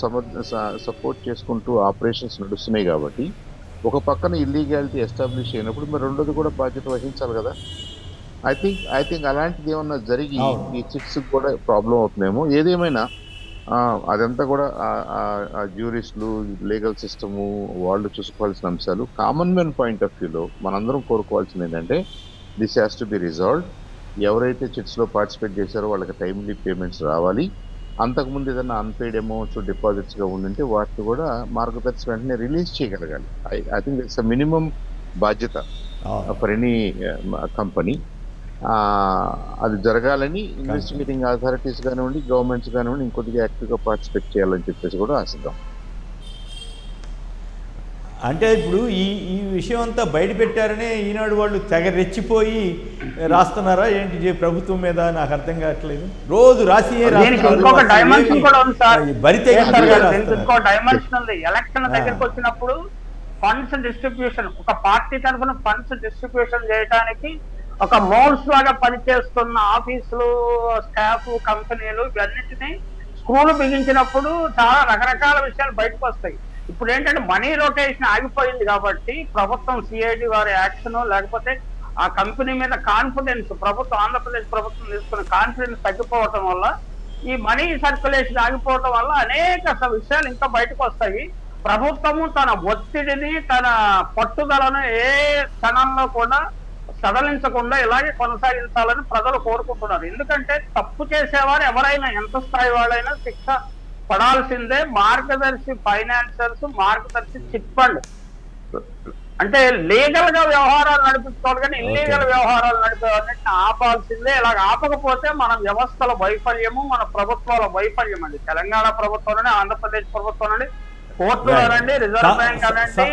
సపోర్ట్ చేసుకుంటూ ఆపరేషన్స్ నడుస్తున్నాయి. కాబట్టి ఒక పక్కన ఇల్లీగాలిటీ ఎస్టాబ్లిష్ అయినప్పుడు మరి రెండోది కూడా బాధ్యత వహించాలి కదా. ఐ థింక్ అలాంటిది ఏమన్నా జరిగి ఈ చిట్స్ కూడా ప్రాబ్లం అవుతుందేమో. ఏదేమైనా అదంతా కూడా జ్యూరిస్టులు, లీగల్ సిస్టము వాళ్ళు చూసుకోవాల్సిన అంశాలు. కామన్ మ్యాన్ పాయింట్ ఆఫ్ వ్యూలో మనందరం కోరుకోవాల్సింది ఏంటంటే this has to be resolved. ఎవరైతే చిట్స్లో పార్టిసిపేట్ చేశారో వాళ్ళకి టైమ్లీ పేమెంట్స్ రావాలి. అంతకుముందు ఏదైనా అన్పెయిడ్ అమౌంట్స్ డిపాజిట్స్గా ఉండింటే వాటిని కూడా మార్గదర్శి వెంటనే రిలీజ్ చేయగలగాలి. I think it's a minimum బాధ్యత ఫర్ ఎనీ కంపెనీ. అది జరగాలని ఇన్వెస్టిగేటింగ్ అథారిటీస్ కానివ్వండి, గవర్నమెంట్స్ కానివ్వండి ఇంకొద్దిగా యాక్టివ్గా పార్టిసిపేట్ చేయాలని చెప్పేసి కూడా ఆశిద్దాం. అంటే ఇప్పుడు ఈ విషయం అంతా బయట పెట్టారనే ఈనాడు వాళ్ళు తెగ రెచ్చిపోయి రాస్తున్నారా ఏంటి ప్రభుత్వం మీద? నాకు అర్థం కావట్లేదు. రోజు రాసి ఇంకొక డైమెన్షన్ కూడా ఉంది సార్. ఇంకో డైమెన్షన్ ఉంది. ఎలక్షన్ దగ్గరికి వచ్చినప్పుడు ఫండ్స్ డిస్ట్రిబ్యూషన్, ఒక పార్టీ తరఫున ఫండ్స్ డిస్ట్రిబ్యూషన్ చేయడానికి ఒక మోడ్స్ లాగా పనిచేస్తున్న ఆఫీసులు, స్టాఫ్, కంపెనీలు ఇవన్నిటినీ స్క్రూలు బిగించినప్పుడు చాలా రకరకాల విషయాలు బయటకు వస్తాయి. ఇప్పుడు ఏంటంటే మనీ రొటేషన్ ఆగిపోయింది కాబట్టి ప్రభుత్వం సిఐడి వారి యాక్షన్ లేకపోతే ఆ కంపెనీ మీద కాన్ఫిడెన్స్ ఆంధ్రప్రదేశ్ ప్రభుత్వం తీసుకున్న కాన్ఫిడెన్స్ తగ్గిపోవటం వల్ల ఈ మనీ సర్క్యులేషన్ ఆగిపోవటం వల్ల అనేక విషయాలు ఇంకా బయటకు వస్తాయి. ప్రభుత్వము తన ఒత్తిడిని, తన పట్టుదలను ఏ క్షణంలో కూడా సడలించకుండా ఇలాగే కొనసాగించాలని ప్రజలు కోరుకుంటున్నారు. ఎందుకంటే తప్పు చేసేవారు ఎవరైనా ఎంత స్థాయి వాళ్ళైనా శిక్ష పడాల్సిందే. మార్గదర్శి ఫైనాన్షియర్స్, మార్గదర్శి చిట్ ఫండ్ అంటే లీగల్ గా వ్యవహారాలు నడిపించుకోవాలి కానీ ఇల్లీగల్ వ్యవహారాలు నడిపేవారిని ఆపాల్సిందే. ఇలాగ ఆపకపోతే మన వ్యవస్థల వైఫల్యము, మన ప్రభుత్వాల వైఫల్యం అండి. తెలంగాణ ప్రభుత్వం, ఆంధ్రప్రదేశ్ ప్రభుత్వం నుండి, కోర్టులు అనండి, రిజర్వ్ బ్యాంక్ అనండి,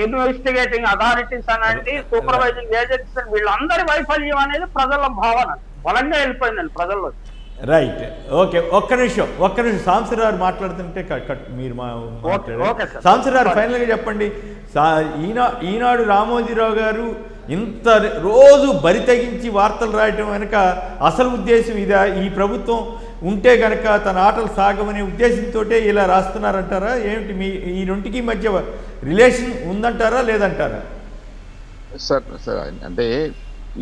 ఇన్వెస్టిగేటింగ్ అథారిటీస్ అనండి, సూపర్వైజింగ్ ఏజెన్సీస్, వీళ్ళందరి వైఫల్యం అనేది ప్రజల భావన బలంగా వెళ్ళిపోయిందండి ప్రజల్లో. Right, okay. ఒక్క నిమిషం సాంబశివరావు మాట్లాడుతుంటే మీరు సాంబశివరావు ఫైనల్గా చెప్పండి. ఈనాడు రామోజీరావు గారు ఇంత రోజు బరి తెగించి వార్తలు రాయటం వెనుక అసలు ఉద్దేశం ఇదా? ఈ ప్రభుత్వం ఉంటే కనుక తన ఆటలు సాగమనే ఉద్దేశంతో ఇలా రాస్తున్నారంటారా ఏమిటి? ఈ రెండుకి మధ్య రిలేషన్ ఉందంటారా లేదంటారా? సార్ అంటే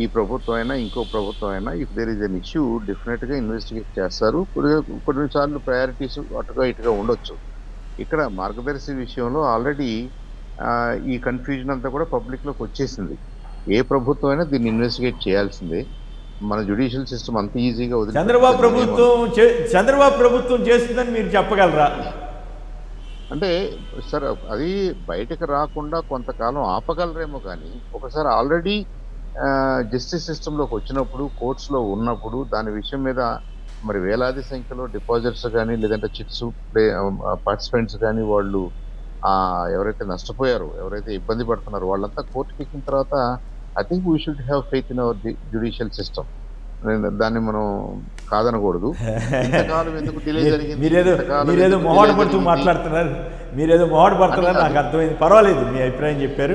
ఈ ప్రభుత్వం అయినా ఇంకో ప్రభుత్వం అయినా if there is an issue డెఫినెట్గా ఇన్వెస్టిగేట్ చేస్తారు. కొన్నిసార్లు ప్రయారిటీస్ అటుగా ఇటుగా ఉండొచ్చు. ఇక్కడ మార్గదర్శి విషయంలో ఆల్రెడీ ఈ కన్ఫ్యూజన్ అంతా కూడా పబ్లిక్లోకి వచ్చేసింది. ఏ ప్రభుత్వం అయినా దీన్ని ఇన్వెస్టిగేట్ చేయాల్సిందే. మన జ్యుడిషియల్ సిస్టమ్ అంత ఈజీగా వదిలి చంద్రబాబు ప్రభుత్వం చేస్తుందని మీరు చెప్పగలరా? అంటే సార్ అది బయటకు రాకుండా కొంతకాలం ఆపగలరేమో, కానీ ఒకసారి ఆల్రెడీ జస్టిస్ సిస్టంలోకి వచ్చినప్పుడు, కోర్ట్స్లో ఉన్నప్పుడు దాని విషయం మీద మరి వేలాది సంఖ్యలో డిపాజిట్స్ కానీ లేదంటే చిట్స్ పార్టిసిపెంట్స్ కానీ వాళ్ళు ఎవరైతే నష్టపోయారో, ఎవరైతే ఇబ్బంది పడుతున్నారో వాళ్ళంతా కోర్టుకి ఎక్కిన తర్వాత I think we should have faith in our judicial system. దాన్ని మనం కాదనకూడదు. ఇంతకాలం ఎందుకు డిలే జరిగింది? మీరేదో మొహాటపడుతూ మాట్లాడుతున్నారు, నాకు అర్థమైంది. పర్వాలేదు, మీ అభిప్రాయం చెప్పారు.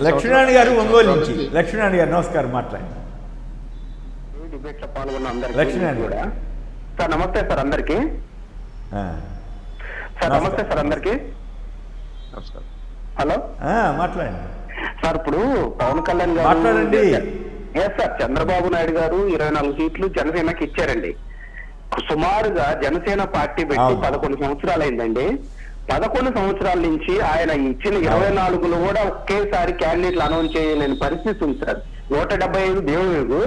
లక్ష్మీనారాయణ గారు ఒంగోలు నుంచి. లక్ష్మీనారాయణ గారు నమస్కారం, మాట్లాడండి. లక్ష్మీనారాయణ కూడా సార్ నమస్తే సార్ అందరికి. నమస్తే సార్ అందరికి. హలో మాట్లాడండి సార్. ఇప్పుడు పవన్ కళ్యాణ్ గారు మాట్లాడండి. సార్ చంద్రబాబు నాయుడు గారు 24 సీట్లు జనసేనకి ఇచ్చారండి. సుమారుగా జనసేన పార్టీ పెట్టి 11 సంవత్సరాలు అయిందండి. 11 సంవత్సరాల నుంచి ఆయన ఇచ్చిన 24లో కూడా ఒకేసారి క్యాండిడేట్లు అనౌన్స్ చేయలేని పరిస్థితి ఉంది సార్. 175 దేవుడు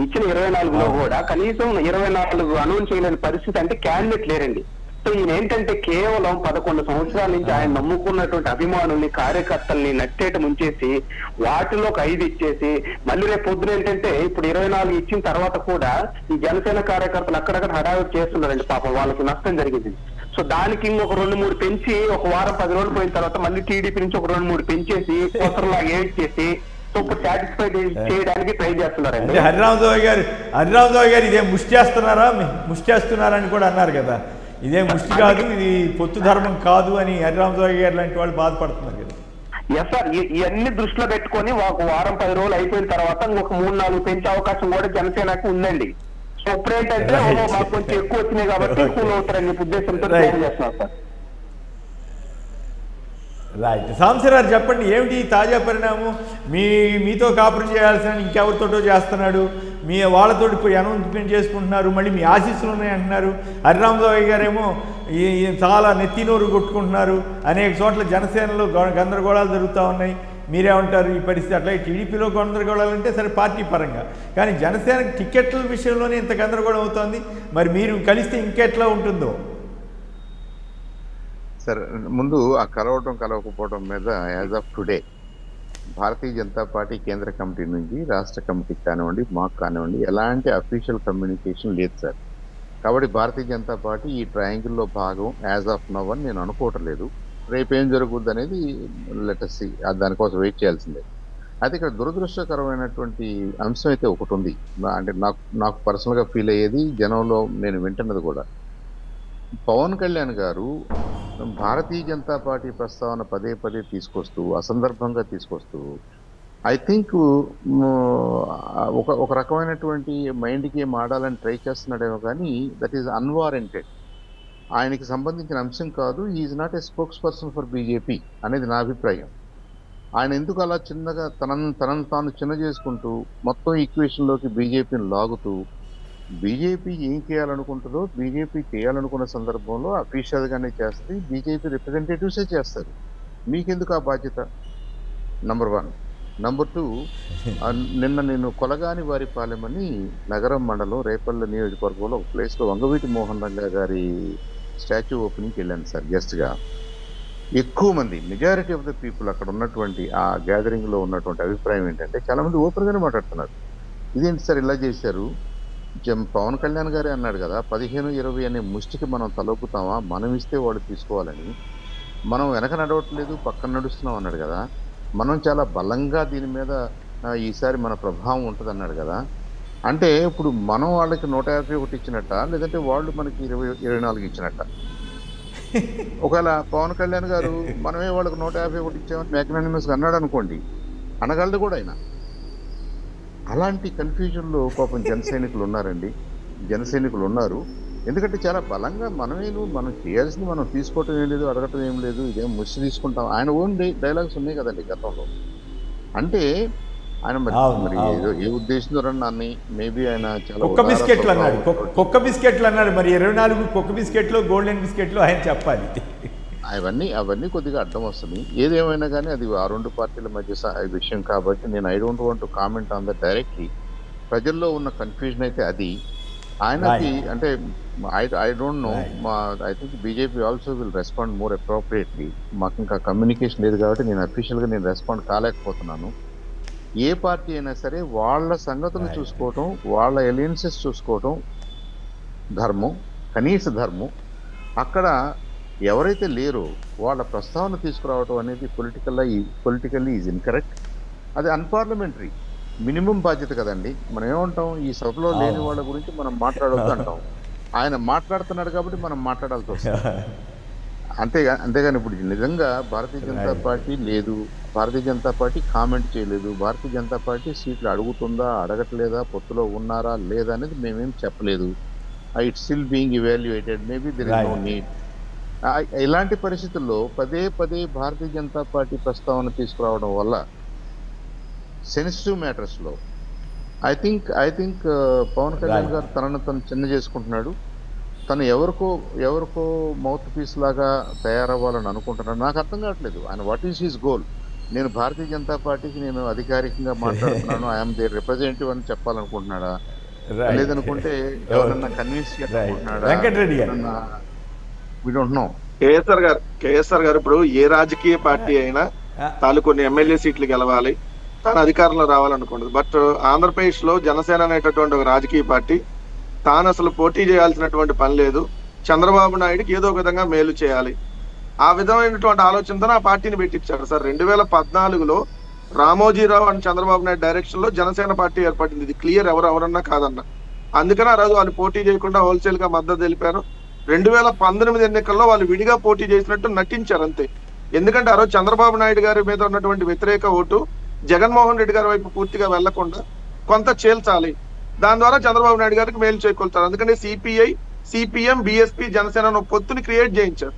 ఇచ్చిన 24లో కూడా కనీసం 24 అనౌన్స్ చేయలేని పరిస్థితి. అంటే క్యాండిడేట్ లేరండి. సో ఈయన ఏంటంటే కేవలం 11 సంవత్సరాల నుంచి ఆయన నమ్ముకున్నటువంటి అభిమానుల్ని, కార్యకర్తల్ని నట్టేట ముంచేసి వాటిలోకి 5 ఇచ్చేసి మళ్ళీ రేపు పొద్దున ఏంటంటే ఇప్పుడు 24 ఇచ్చిన తర్వాత కూడా ఈ జనసేన కార్యకర్తలు అక్కడక్కడ హడావిడి చేస్తున్నారండి. పాపం వాళ్ళకి నష్టం జరిగింది. సో దానికి ఇంకొక 2-3 పెంచి ఒక వారం 10 రోజులు పోయిన తర్వాత మళ్ళీ టీడీపీ నుంచి ఒక 2-3 పెంచేసి కోసంలాగా ఏడ్ చేసి సాటిస్ఫై చేయడానికి ట్రై చేస్తున్నారండి. హరిరామరావు గారు ఇదే ముష్టి చేస్తున్నారని కూడా అన్నారు కదా. ఇదే ముష్టి కాదు, ఇది పొత్తు ధర్మం కాదు అని హరిరామరావు గారు లాంటి వాళ్ళు బాధపడుతున్నారు కదా. ఎస్ సార్, ఇవన్నీ దృష్టిలో పెట్టుకొని ఒక వారం 10 రోజులు అయిపోయిన తర్వాత ఇంకొక 3-4 పెంచే అవకాశం కూడా జనసేనకు ఉందండి. సో ఇప్పుడేంటంటే మాకు కొంచెం ఎక్కువ వచ్చినాయి కాబట్టి ఎక్కువ అవుతారని ఉద్దేశంతో చేస్తున్నారు సార్. రైట్. సాంబశివరావు చెప్పండి, ఏమిటి తాజా పరిణామం? మీతో కాపురం చేయాల్సిన ఇంకెవరితోటో చేస్తున్నాడు, మీ వాళ్ళతోటి పోయి అనౌన్స్మెంట్ చేసుకుంటున్నారు, మళ్ళీ మీ ఆశీస్సులు ఉన్నాయంటున్నారు. హరిరామరావు గారేమో చాలా నెత్తినోరు కొట్టుకుంటున్నారు. అనేక చోట్ల జనసేనలో గందరగోళాలు జరుగుతూ ఉన్నాయి. మీరేమంటారు ఈ పరిస్థితి? అట్లా టీడీపీలో గందరగోళాలు అంటే సరే పార్టీ పరంగా, కానీ జనసేన టికెట్ల విషయంలోనే ఇంత గందరగోళం అవుతోంది. మరి మీరు కలిస్తే ఇంకెట్లా ఉంటుందో? సార్ ముందు ఆ కలవకపోవడం మీద as of today Bharatiya Janata party కేంద్ర కమిటీ నుంచి రాష్ట్ర కమిటీకి కానివ్వండి, మాకు కానివ్వండి, ఎలాంటి అఫీషియల్ కమ్యూనికేషన్ లేదు సార్. కాబట్టి భారతీయ జనతా పార్టీ ఈ ట్రయాంగిల్లో భాగం యాజ్ ఆఫ్ నవ్ అని నేను అనుకోవటం లేదు. రేపు ఏం జరుగుద్ది అనేది లెటెస్ట్ దానికోసం వెయిట్ చేయాల్సిందే. అయితే ఇక్కడ దురదృష్టకరమైనటువంటి అంశం అయితే ఒకటి ఉంది. అంటే నాకు పర్సనల్గా ఫీల్ అయ్యేది, జనంలో నేను వింటున్నది కూడా. పవన్ కళ్యాణ్ గారు భారతీయ జనతా పార్టీ ప్రస్తావన పదే తీసుకొస్తూ, అసందర్భంగా తీసుకొస్తూ, ఐ థింక్ ఒక రకమైనటువంటి మైండ్కి ఏం ఆడాలని ట్రై చేస్తున్నాడేమో, కానీ దట్ ఈజ్ అన్వారెంటెడ్. ఆయనకి సంబంధించిన అంశం కాదు. Is not a spokes person for BJP అనేది నా అభిప్రాయం. ఆయన ఎందుకు అలా చిన్నగా తనను తాను చిన్న చేసుకుంటూ మొత్తం ఈక్వేషన్లోకి బీజేపీని లాగుతూ, బీజేపీ ఏం చేయాలనుకుంటుందో బీజేపీ చేయాలనుకున్న సందర్భంలో అఫీషియల్గానే చేస్తుంది, బీజేపీ రిప్రజెంటేటివ్సే చేస్తారు. మీకెందుకు ఆ బాధ్యత? నంబర్ 1. నంబర్ 2, నిన్న నేను కొలగాని వారి పాలెమని నగరం మండలం రేపల్లె నియోజకవర్గంలో ఒక ప్లేస్లో వంగవీటి మోహన్ రంగా గారి స్టాచ్యూ ఓపెనింగ్కి వెళ్ళాను సార్ గెస్ట్గా. ఎక్కువ మంది, మెజారిటీ ఆఫ్ ద పీపుల్ అక్కడ ఉన్నటువంటి ఆ గ్యాదరింగ్లో ఉన్నటువంటి అభిప్రాయం ఏంటంటే చాలామంది ఓపెన్గానే మాట్లాడుతున్నారు. ఇదేంటి సార్ ఇలా చేశారు? పవన్ కళ్యాణ్ గారే అన్నాడు కదా, 15-20 అనే ముష్టికి మనం తలొప్పుతామా, మనం ఇస్తే వాడు తీసుకోవాలని. మనం వెనక నడవట్లేదు, పక్కన నడుస్తున్నాం అన్నాడు కదా. మనం చాలా బలంగా దీని మీద ఈసారి మన ప్రభావం ఉంటుంది అన్నాడు కదా. అంటే ఇప్పుడు మనం వాళ్ళకి 151 ఇచ్చినట్ట, లేదంటే వాళ్ళు మనకి 24 ఇచ్చినట్ట? ఒకవేళ పవన్ కళ్యాణ్ గారు మనమే వాళ్ళకి 151 ఇచ్చామని మ్యాగ్నానిమస్గా అన్నాడు అనుకోండి, అనగలడు కూడా ఆయన. అలాంటి కన్ఫ్యూజన్లో పాపం జనసైనికులు ఉన్నారు. ఎందుకంటే చాలా బలంగా మనం చేయాల్సింది మనం తీసుకోవటం ఏం లేదు, అడగటం ఏం లేదు, ఇదేం ముష్టి తీసుకుంటాం. ఆయన ఓన్ డైలాగ్స్ ఉన్నాయి కదండి గతంలో. అంటే ఆయన మరి ఏ ఉద్దేశంతో నన్ను మేబీ ఆయన చాలా కుక్క బిస్కెట్లు అన్నాడు. మరి 24 కుక్క బిస్కెట్లు, గోల్డెన్ బిస్కెట్లు ఆయన చెప్పాలి. అవన్నీ కొద్దిగా అడ్డం వస్తుంది. ఏదేమైనా కానీ అది ఆ రెండు పార్టీల మధ్య విషయం కాబట్టి నేను I don't want to comment on that directly. ప్రజల్లో ఉన్న కన్ఫ్యూజన్ అయితే అది ఆయనకి అంటే I don't know. I think BJP also will respond more appropriately. మాకు ఇంకా కమ్యూనికేషన్ లేదు కాబట్టి నేను అఫీషియల్గా నేను రెస్పాండ్ కాలేకపోతున్నాను. ఏ పార్టీ అయినా సరే వాళ్ళ సంగతులు చూసుకోవటం, వాళ్ళ ఎలియన్సెస్ చూసుకోవటం ధర్మం, కనీస ధర్మం. అక్కడ ఎవరైతే లేరో వాళ్ళ ప్రస్తావన తీసుకురావటం అనేది పొలిటికల్లీ ఈజ్ ఇన్కరెక్ట్. అది అన్పార్లమెంటరీ. మినిమం బాధ్యత కదండి. మనం ఏమంటాం, ఈ సభలో లేని వాళ్ళ గురించి మనం మాట్లాడవద్దు అంటాం. ఆయన మాట్లాడుతున్నాడు కాబట్టి మనం మాట్లాడాల్సి వస్తుంది. అంతేగాని ఇప్పుడు నిజంగా భారతీయ జనతా పార్టీ లేదు, భారతీయ జనతా పార్టీ కామెంట్ చేయలేదు, భారతీయ జనతా పార్టీ సీట్లు అడుగుతుందా అడగట్లేదా, పొత్తులో ఉన్నారా లేదా అనేది మేమేం చెప్పలేదు. It's still being evaluated, maybe there is no need. ఇలాంటి పరిస్థితుల్లో పదే భారతీయ జనతా పార్టీ ప్రస్తావన తీసుకురావడం వల్ల సెన్సిటివ్ మ్యాటర్స్లో ఐ థింక్ పవన్ కళ్యాణ్ గారు తనను తను చిన్న చేసుకుంటున్నాడు. తను ఎవరికో మౌత్ పీస్ లాగా తయారవ్వాలని అనుకుంటున్నాడు. నాకు అర్థం కావట్లేదు ఆయన వాట్ ఈస్ హిస్ గోల్. నేను భారతీయ జనతా పార్టీకి నేను అధికారికంగా మాట్లాడుతున్నాను, ఐఎమ్ దేర్ రిప్రజెంటేటివ్ అని చెప్పాలనుకుంటున్నాడా, లేదనుకుంటే ఎవరన్నా కన్విన్స్ చేయాలనుకుంటున్నాడా? We don't know. KSR garu ఇప్పుడు ఏ రాజకీయ పార్టీ అయినా తాను కొన్ని ఎమ్మెల్యే సీట్లు గెలవాలి, తాను అధికారంలో రావాలనుకుంటుంది. బట్ ఆంధ్రప్రదేశ్ లో జనసేన అనేటటువంటి ఒక రాజకీయ పార్టీ తాను అసలు పోటీ చేయాల్సినటువంటి పని లేదు, చంద్రబాబు నాయుడుకి ఏదో ఒక విధంగా మేలు చేయాలి, ఆ విధమైనటువంటి ఆలోచనతో ఆ పార్టీని పెట్టించారు సార్. 2014లో రామోజీరావు అండ్ చంద్రబాబు నాయుడు డైరెక్షన్ లో జనసేన పార్టీ ఏర్పడింది. ఇది క్లియర్, ఎవరన్నా కాదన్నా. అందుకని ఆ రోజు వాళ్ళు పోటీ చేయకుండా హోల్సేల్ గా మద్దతు తెలిపారు. 2019 ఎన్నికల్లో వాళ్ళు విడిగా పోటీ చేసినట్టు నటించారు అంతే. ఎందుకంటే ఆ రోజు చంద్రబాబు నాయుడు గారి మీద ఉన్నటువంటి వ్యతిరేక ఓటు జగన్మోహన్ రెడ్డి గారి వైపు పూర్తిగా వెళ్లకుండా కొంత చేల్చాలి, దాని ద్వారా చంద్రబాబు నాయుడు గారికి మేలు చేకూరుతారు. అందుకని సిపిఐ, సిపిఎం, బిఎస్పీ, జనసేన పొత్తుని క్రియేట్ చేయించారు.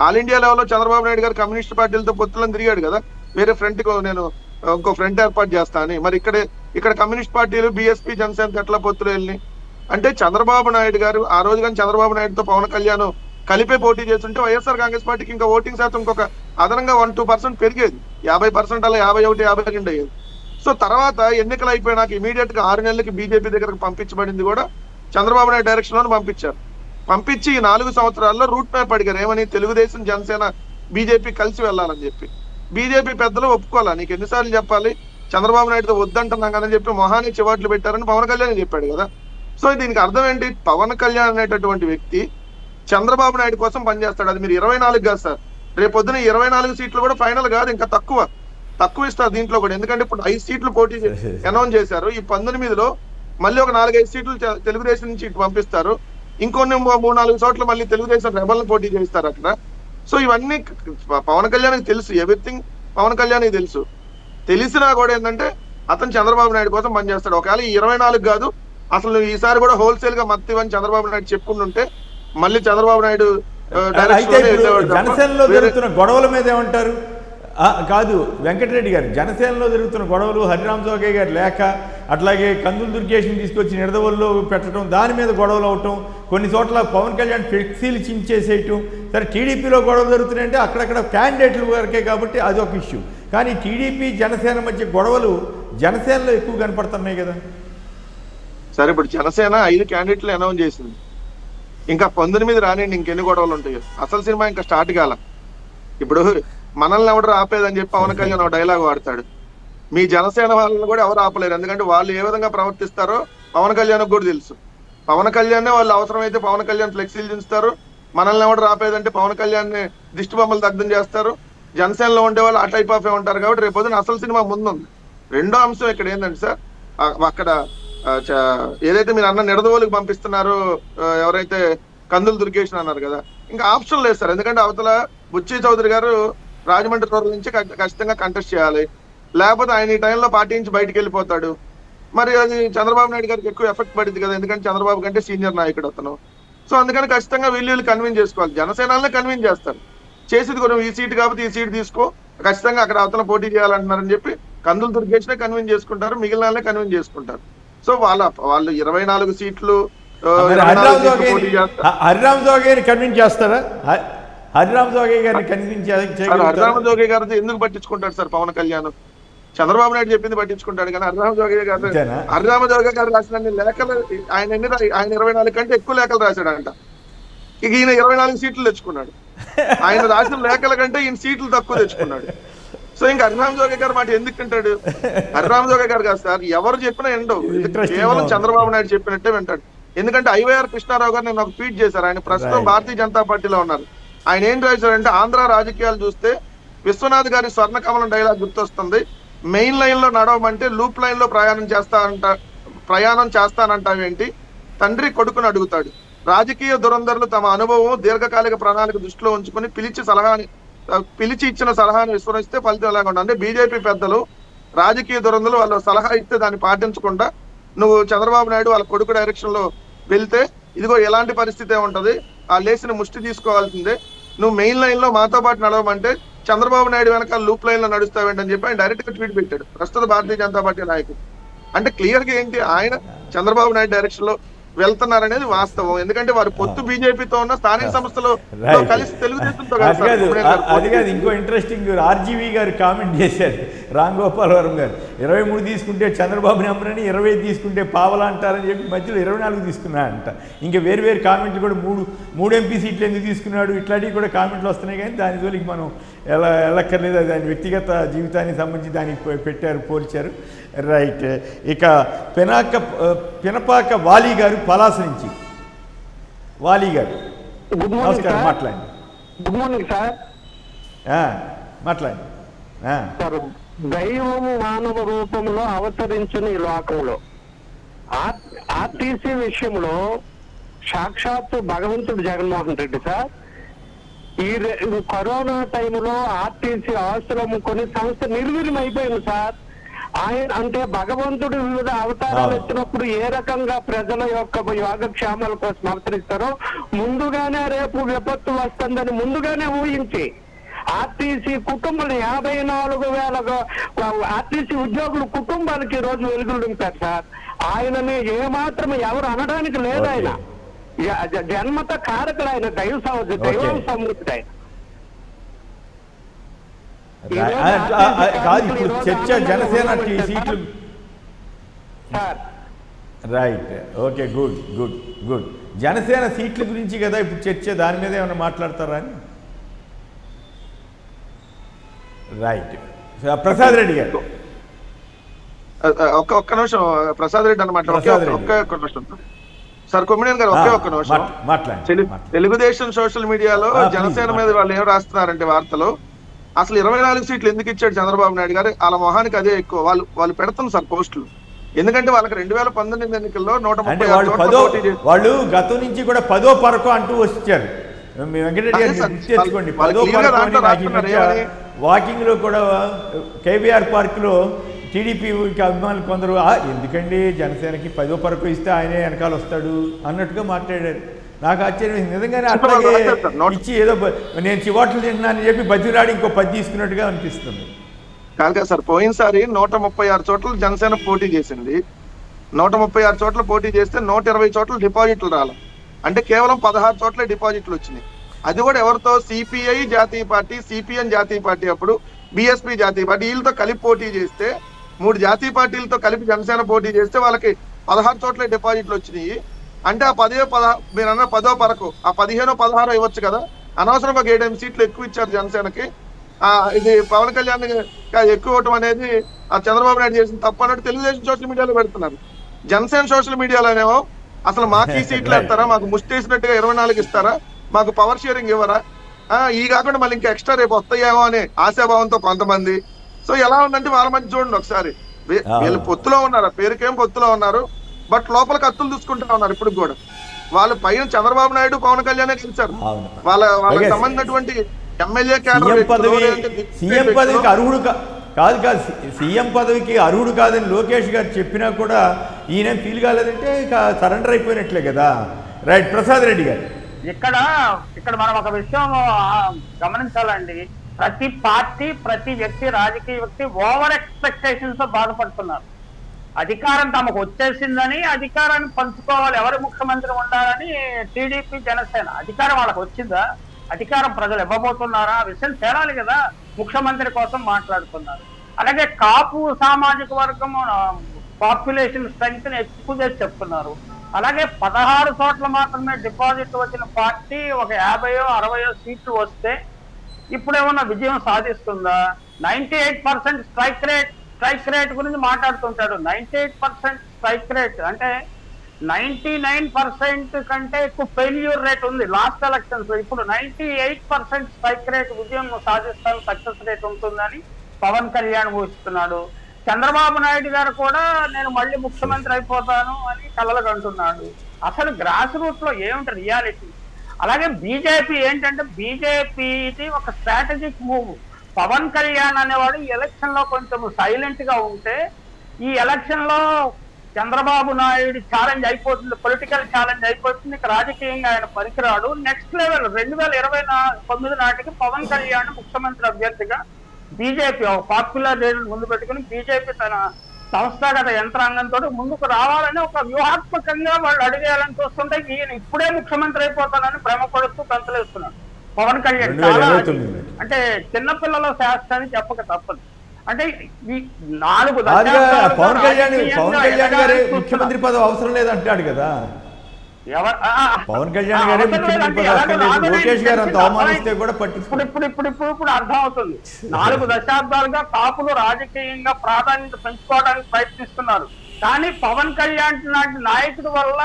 ఆల్ ఇండియా లెవెల్లో చంద్రబాబు నాయుడు గారు కమ్యూనిస్ట్ పార్టీలతో పొత్తులను తిరిగాడు కదా, వేరే ఫ్రంట్ నేను ఇంకో ఫ్రంట్ ఏర్పాటు చేస్తా అని. మరి ఇక్కడ కమ్యూనిస్ట్ పార్టీలు బిఎస్పీ, జనసేన ఎట్లా పొత్తులు వెళ్ళినాయి అంటే చంద్రబాబు నాయుడు గారు ఆ రోజు కానీ చంద్రబాబు నాయుడుతో పవన్ కళ్యాణ్ కలిపే పోటీ చేస్తుంటే వైఎస్ఆర్ కాంగ్రెస్ పార్టీకి ఇంకా ఓటింగ్ శాతం ఇంకొక అదనంగా 1-2% పెరిగేది. 50% అలా 51, 52 అయ్యేది. సో తర్వాత ఎన్నికలు అయిపోయినాక ఇమీడియట్ గా 6 నెలలకి బీజేపీ దగ్గరకు పంపించబడింది కూడా చంద్రబాబు నాయుడు డైరెక్షన్ లోనే పంపించారు. పంపించి ఈ 4 సంవత్సరాల్లో రూట్ మ్యాప్ అడిగారు, ఏమని, తెలుగుదేశం, జనసేన, బీజేపీ కలిసి వెళ్ళాలని చెప్పి. బీజేపీ పెద్దలు ఒప్పుకోవాలా, నీకు ఎన్నిసార్లు చెప్పాలి, చంద్రబాబు నాయుడుతో వద్దంటున్నాం కదని చెప్పి మొహాన్ని చివాట్లు పెట్టారని పవన్ కళ్యాణ్ చెప్పాడు కదా. సో దీనికి అర్థం ఏంటి, పవన్ కళ్యాణ్ అనేటటువంటి వ్యక్తి చంద్రబాబు నాయుడు కోసం పనిచేస్తాడు. అది మీరు 24 కాదు సార్, రేపొద్దున 24 సీట్లు కూడా ఫైనల్ కాదు, ఇంకా తక్కువ ఇస్తారు దీంట్లో కూడా. ఎందుకంటే ఇప్పుడు 5 సీట్లు పోటీ అనౌన్స్ చేశారు. ఈ 19లో మళ్ళీ ఒక 4-5 సీట్లు తెలుగుదేశం నుంచి ఇటు పంపిస్తారు. ఇంకొన్ని 3-4 చోట్ల మళ్ళీ తెలుగుదేశం రెబల్ని పోటీ చేస్తారు అక్కడ. సో ఇవన్నీ పవన్ కళ్యాణ్కి తెలుసు, ఎవ్రీథింగ్ పవన్ కళ్యాణ్కి తెలుసు. తెలిసినా కూడా ఏంటంటే అతను చంద్రబాబు నాయుడు కోసం పనిచేస్తాడు. ఒకవేళ 24 కాదు, అసలు ఈసారి కూడా హోల్సేల్ గా మత్తివని చంద్రబాబు నాయుడు చెప్పుకుంటుంటే మళ్ళీ చంద్రబాబు నాయుడు జనసేనలో జరుగుతున్న గొడవల మీద ఏమంటారు? కాదు వెంకటరెడ్డి గారు, జనసేనలో జరుగుతున్న గొడవలు, హరిరామ్ జోగే గారి లేఖ, అట్లాగే కందుల దుర్గేష్ని తీసుకొచ్చి నిడదవల్లో పెట్టడం, దాని మీద గొడవలు అవటం, కొన్ని చోట్ల పవన్ కళ్యాణ్ ఫ్లెక్సీలు చించేసేయటం. సరే టీడీపీలో గొడవలు జరుగుతున్నాయంటే అక్కడక్కడ క్యాండిడేట్ల వరకే కాబట్టి అది ఒక ఇష్యూ. కానీ టీడీపీ జనసేన మధ్య గొడవలు జనసేనలో ఎక్కువ కనపడుతున్నాయి కదా. సరే ఇప్పుడు జనసేన 5 క్యాండిడేట్లు అనౌన్స్ చేసింది, ఇంకా 19 రానిండి, ఇంకెన్ని గొడవలు ఉంటాయో. అసలు సినిమా ఇంకా స్టార్ట్ కాల. ఇప్పుడు మనల్ని ఎవరు ఆపేదని చెప్పి పవన్ కళ్యాణ్ ఒక డైలాగ్ వాడతాడు. మీ జనసేన వాళ్ళని కూడా ఎవరు ఆపలేరు, ఎందుకంటే వాళ్ళు ఏ విధంగా ప్రవర్తిస్తారో పవన్ కళ్యాణ్ కూడా తెలుసు. పవన్ కళ్యాణ్ వాళ్ళు అవసరమైతే పవన్ కళ్యాణ్ ఫ్లెక్సీలు దించుతారు, మనల్ని ఎవరు ఆపేదంటే పవన్ కళ్యాణ్ దిష్టి బొమ్మలు దగ్ధం చేస్తారు. జనసేనలో ఉండే వాళ్ళు ఆ టైప్ ఆఫ్ ఉంటారు. కాబట్టి రేపు పొద్దున అసలు సినిమా ముందుంది. రెండో అంశం ఇక్కడ ఏంటంటే సార్, అక్కడ ఏదైతే మీరు అన్న నిడదవోలుకి పంపిస్తున్నారో, ఎవరైతే కందులు దుర్గేషన్ అన్నారు కదా, ఇంకా ఆప్షన్ లేదు సార్. ఎందుకంటే అవతల బుచ్చి చౌదరి గారు రాజమండ్రి రోడ్ల నుంచి ఖచ్చితంగా కంటెస్ట్ చేయాలి, లేకపోతే ఆయన ఈ టైంలో పార్టీ నుంచి బయటికి వెళ్ళిపోతాడు. మరి అది చంద్రబాబు నాయుడు గారికి ఎక్కువ ఎఫెక్ట్ పడింది కదా, ఎందుకంటే చంద్రబాబు కంటే సీనియర్ నాయకుడు అతను. సో అందుకని ఖచ్చితంగా వీళ్ళు కన్విన్స్ చేసుకోవాలి, జనసేననే కన్విన్స్ చేస్తారు. చేసేది కూడా ఈ సీట్ కాబట్టి ఈ సీట్ తీసుకో, ఖచ్చితంగా అక్కడ అవతల పోటీ చేయాలంటున్నారని చెప్పి కందులు దుర్గేష్నే కన్విన్స్ చేసుకుంటారు, మిగిలిన వాళ్ళే కన్విన్స్ చేసుకుంటారు. సో వాళ్ళు 24 సీట్లు హరిరామ్ జోగేని కన్విన్స్ చేస్తారా? హరిరామ జోగయ్య గారిని కన్విన్స్ హరిరామ జోగయ్య గారితో ఎందుకు పట్టించుకుంటాడు సార్ పవన్ కళ్యాణ్? చంద్రబాబు నాయుడు చెప్పింది పట్టించుకుంటాడు కానీ హరిరామ జోగయ్య గారు రాసిన లేఖలు ఆయన 24 కంటే ఎక్కువ లేఖలు రాశాడంట. ఇక ఈయన 24 సీట్లు తెచ్చుకున్నాడు. ఆయన రాసిన లేఖల కంటే ఈయన సీట్లు తక్కువ తెచ్చుకున్నాడు. సో ఇంకా హరిరామ జోగయ్య గారు మాట ఎందుకు వింటాడు? హరిరామ జోగయ్య గారు కాదు సార్, ఎవరు చెప్పినా వినడు, కేవలం చంద్రబాబు నాయుడు చెప్పినట్టే వింటాడు. ఎందుకంటే ఐవైఆర్ కృష్ణారావు గారు నేను ఒక ట్వీట్ చేశారు. ఆయన ప్రస్తుతం భారతీయ జనతా పార్టీలో ఉన్నారు. ఆయన ఏం రాశారంటే, ఆంధ్ర రాజకీయాలు చూస్తే విశ్వనాథ్ గారి స్వర్ణకమలం డైలాగ్ గుర్తొస్తుంది. మెయిన్ లైన్ లో నడవమంటే లూప్ లైన్ లో ప్రయాణం చేస్తానంటావేంటి? తండ్రి కొడుకుని అడుగుతాడు. రాజకీయ దురంధరులు తమ అనుభవం దీర్ఘకాలిక ప్రణాళిక దృష్టిలో ఉంచుకొని పిలిచి ఇచ్చిన సలహాను విస్మరిస్తే ఫలితం ఎలాగా ఉంటుంది? అంటే బీజేపీ పెద్దలు రాజకీయ దురంధరులు వాళ్ళు సలహా ఇస్తే దాన్ని పాటించకుండా నువ్వు చంద్రబాబు నాయుడు వాళ్ళ కొడుకు డైరెక్షన్ లో వెళ్తే ఇదిగో ఎలాంటి పరిస్థితి ఏముంటది, ఆ లేసిన ముష్టి తీసుకోవాల్సిందే. నువ్వు మెయిన్ లైన్ లో మాతో పాటు నడవమంటే చంద్రబాబు నాయుడు వెనకాల లూప్ లైన్ లో నడుస్తావేంటని చెప్పి ఆయన డైరెక్ట్ గా ట్వీట్ పెట్టాడు ప్రస్తుత భారతీయ జనతా పార్టీ నాయకుడు. అంటే క్లియర్ గా ఏంటి, ఆయన చంద్రబాబు నాయుడు డైరెక్షన్ లో వెళ్తున్నారనేది వాస్తవం. ఎందుకంటే వారు పొత్తు బీజేపీతో ఉన్న స్థానిక సంస్థలు కలిసి తెలుగుదేశంతో అది కాదు. ఇంకో ఇంట్రెస్టింగ్, ఆర్జీవీ గారు కామెంట్ చేశారు, రామ్ గోపాలవరం గారు 23 తీసుకుంటే చంద్రబాబు నెంబరని, 20 తీసుకుంటే పావలా అంటారని చెప్పి మధ్యలో 24 తీసుకున్నాడంట. ఇంకా వేరు కామెంట్లు కూడా 3 ఎంపీ సీట్లు ఎందుకు తీసుకున్నాడు ఇట్లాంటివి కూడా కామెంట్లు వస్తున్నాయి. కానీ దాని జోలికి మనం వెళ్ళక్కర్లేదు. అది దాని వ్యక్తిగత జీవితానికి సంబంధించి దానికి పెట్టారు, పోల్చారు. రైట్. ఇక పినపాక వాలి గారు పలాస నుంచి. వాలి గారు నమస్కారం, మాట్లాడండి. Good morning sir. మాట్లాడండి. దైవం మానవ రూపంలో అవతరించిన ఈ లోకంలో ఆర్టీసీ విషయంలో సాక్షాత్తు భగవంతుడు జగన్మోహన్ రెడ్డి సార్. ఈ కరోనా టైంలో ఆర్టీసీ ఆస్తులు అమ్ముకొని సంస్థ నిర్వీర్యం అయిపోయింది సార్. ఆయన అంటే భగవంతుడు వివిధ అవతారాలు ఎత్తినప్పుడు ఏ రకంగా ప్రజల యొక్క యోగక్షేమాల కోసం అవతరిస్తారో ముందుగానే రేపు విపత్తు వస్తుందని ముందుగానే ఊహించి ఆర్టీసీ కుటుంబాలు 54,000 ఆర్టీసీ ఉద్యోగులు కుటుంబానికి ఈ రోజు వెలుగులు నింపారు సార్. ఆయనని ఏమాత్రం ఎవరు అనడానికి లేదు. ఆయన జన్మత కారకుడు, ఆయన దైవం సమృద్ధి. ఆయన కాదు ఇప్పుడు చర్చ జనసేన సీట్లు. Right, okay, good. జనసేన సీట్ల గురించి కదా ఇప్పుడు చర్చ, దాని మీద ఏమైనా మాట్లాడతారా అని. రైట్. ప్రసాద్ రెడ్డి గారు ఒక్క నిమిషం. ప్రసాద్ రెడ్డి అన్నమాట ఒక్క నిమిషం సార్. కొమ్మినేని గారు ఒక్క నిమిషం మాట్లాడండి. తెలుగుదేశం సోషల్ మీడియాలో జనసేన మీద వాళ్ళు ఏం రాస్తున్నారంటే వార్తలు, అసలు 24 సీట్లు ఎందుకు ఇచ్చాడు చంద్రబాబు నాయుడు గారు, వాళ్ళ మొహానికి అదే ఎక్కువ. వాళ్ళు పెడుతున్నారు సార్ పోస్టులు. ఎందుకంటే వాళ్ళకి 2019 ఎన్నికల్లో 130 వాళ్ళు గతం నుంచి కూడా 10వ పరకు అంటూ వచ్చారు. వెంకటరెడ్డి గారు తెచ్చుకోండి, 10వ పరకు. వాకింగ్ లో కూడా కేబీఆర్ పార్క్ లో టీడీపీకి అభిమానులు కొందరు ఎందుకండి జనసేనకి 10వ పరకు ఇస్తే ఆయనే వెనకాల వస్తాడు అన్నట్టుగా మాట్లాడారు. నాకు ఆశ్చర్యం, నిజంగానే అట్లాగే ఇచ్చి ఏదో నేను చివాట్లు తింటున్నానని చెప్పి బతిరాడి ఇంకో 10 తీసుకున్నట్టుగా అనిపిస్తుంది. కాదు సార్, పోయినసారి 136 చోట్ల జనసేన పోటీ చేసింది. 136 చోట్ల పోటీ చేస్తే 120 చోట్ల డిపాజిట్లు రాలి. అంటే కేవలం 16 చోట్ల డిపాజిట్లు వచ్చినాయి. అది కూడా ఎవరితో? సిపిఐ జాతీయ పార్టీ, సిపిఎం జాతీయ పార్టీ, అప్పుడు బిఎస్పీ జాతీయ పార్టీ, వీళ్ళతో కలిపి పోటీ చేస్తే 3 జాతీయ పార్టీలతో కలిపి జనసేన పోటీ చేస్తే వాళ్ళకి 16 చోట్ల డిపాజిట్లు వచ్చినాయి. అంటే ఆ 10 మీరు అన్న 10వ పరకు ఆ 15, 16 ఇవ్వచ్చు కదా. అనవసరంగా 7 సీట్లు ఎక్కువ ఇచ్చారు జనసేనకి. ఇది పవన్ కళ్యాణ్ ఎక్కువ ఇవ్వటం అనేది ఆ చంద్రబాబు నాయుడు చేసిన తప్పు అన్నట్టు తెలుగుదేశం సోషల్ మీడియాలో పెడుతున్నారు. జనసేన సోషల్ మీడియాలోనేమో అసలు మాకు ఈ సీట్లు ఇస్తారా, మాకు ముష్టేసినట్టుగా 24 ఇస్తారా, మాకు పవర్ షేరింగ్ ఇవ్వరా, ఈ కాకుండా మళ్ళీ ఇంకా ఎక్స్ట్రా రేపు వస్తాయేమో అనే ఆశాభావంతో కొంతమంది. సో ఎలా ఉందంటే వాళ్ళ మధ్య చూడండి ఒకసారి, వీళ్ళు పొత్తులో ఉన్నారు, పేరుకేం పొత్తులో ఉన్నారు, బట్ లోపల కత్తులు చూసుకుంటా ఉన్నారు. ఇప్పుడు కూడా వాళ్ళ పైన చంద్రబాబు నాయుడు, పవన్ కళ్యాణ్ గెలిచారు. వాళ్ళకి సంబంధించినటువంటి ఎమ్మెల్యే సీఎం పదవికి అర్హుడు కాదు, సీఎం పదవికి అర్హుడు కాదని లోకేష్ గారు చెప్పినా కూడా ఈయన ఫీల్ కాలేదంటే ఇక సరెండర్ అయిపోయినట్లే కదా. రైట్. ప్రసాద్ రెడ్డి గారు ఇక్కడ మనం ఒక విషయం గమనించాలండి. ప్రతి పార్టీ, ప్రతి వ్యక్తి, రాజకీయ వ్యక్తి ఓవర్ ఎక్స్పెక్టేషన్స్ తో బాధపడుతున్నారు. అధికారం తమకు వచ్చేసిందని అధికారాన్ని పంచుకోవాలి, ఎవరు ముఖ్యమంత్రి ఉండాలని టీడీపీ, జనసేన. అధికారం వాళ్ళకి వచ్చిందా? అధికారం ప్రజలు ఇవ్వబోతున్నారా ఆ విషయం తేలాలి కదా. ముఖ్యమంత్రి కోసం మాట్లాడుతున్నారు. అలాగే కాపు సామాజిక వర్గం పాపులేషన్ స్ట్రెంగ్త్ ని ఎక్కువ చేసి చెప్తున్నారు. అలాగే 16 చోట్ల మాత్రమే డిపాజిట్ వచ్చిన పార్టీ ఒక 50-60 సీట్లు వస్తే ఇప్పుడేమన్నా విజయం సాధిస్తుందా? 98% స్ట్రైక్ రేట్ గురించి మాట్లాడుతుంటాడు. 98% స్ట్రైక్ రేట్ అంటే 99% కంటే ఎక్కువ ఫెయిల్యూర్ రేట్ ఉంది లాస్ట్ ఎలక్షన్స్. ఇప్పుడు 98% స్ట్రైక్ రేట్ విజయం సాధిస్తాను, సక్సెస్ రేట్ ఉంటుందని పవన్ కళ్యాణ్ ఊహిస్తున్నాడు. చంద్రబాబు నాయుడు గారు కూడా నేను మళ్ళీ ముఖ్యమంత్రి అయిపోతాను అని కలలు కంటున్నాడు. అసలు గ్రాస్ రూట్ లో ఏమిటి రియాలిటీ? అలాగే బీజేపీ ఏంటంటే బీజేపీది ఒక స్ట్రాటజిక్ మూవ్. పవన్ కళ్యాణ్ అనేవాడు ఈ ఎలక్షన్ లో కొంచెం సైలెంట్ గా ఉంటే ఈ ఎలక్షన్ లో చంద్రబాబు నాయుడు ఛాలెంజ్ అయిపోతుంది, పొలిటికల్ ఛాలెంజ్ అయిపోతుంది. ఇక రాజకీయంగా ఆయన పనికిరాడు. నెక్స్ట్ లెవెల్ 2029 నాటికి పవన్ కళ్యాణ్ ముఖ్యమంత్రి అభ్యర్థిగా బీజేపీ పాపులర్ లీడర్ ముందు పెట్టుకుని బీజేపీ తన సంస్థాగత యంత్రాంగంతో ముందుకు రావాలని ఒక వ్యూహాత్మకంగా వాళ్ళు అడిగేయాలని చూస్తుంటే ఈయన ఇప్పుడే ముఖ్యమంత్రి అయిపోతానని భ్రమపడుతూ కంతలేస్తున్నాడు పవన్ కళ్యాణ్. అంటే చిన్నపిల్లల శాస్త్రాన్ని చెప్పక తప్పదు. అంటే ఈ 4 పవన్ కళ్యాణ్ గారే ముఖ్యమంత్రి పదవి అవసరం లేదంటాడు కదా. పవన్ కళ్యాణ్ గారే ముఖ్యమంత్రి పదవి, లోకేష్ గారు అంత అవమానిస్తే కూడా ఇప్పుడు అర్థం అవుతుంది. 4 దశాబ్దాలుగా కాపులు రాజకీయంగా ప్రాధాన్యత పెంచుకోవడానికి ప్రయత్నిస్తున్నారు. కానీ పవన్ కళ్యాణ్ లాంటి నాయకుడి వల్ల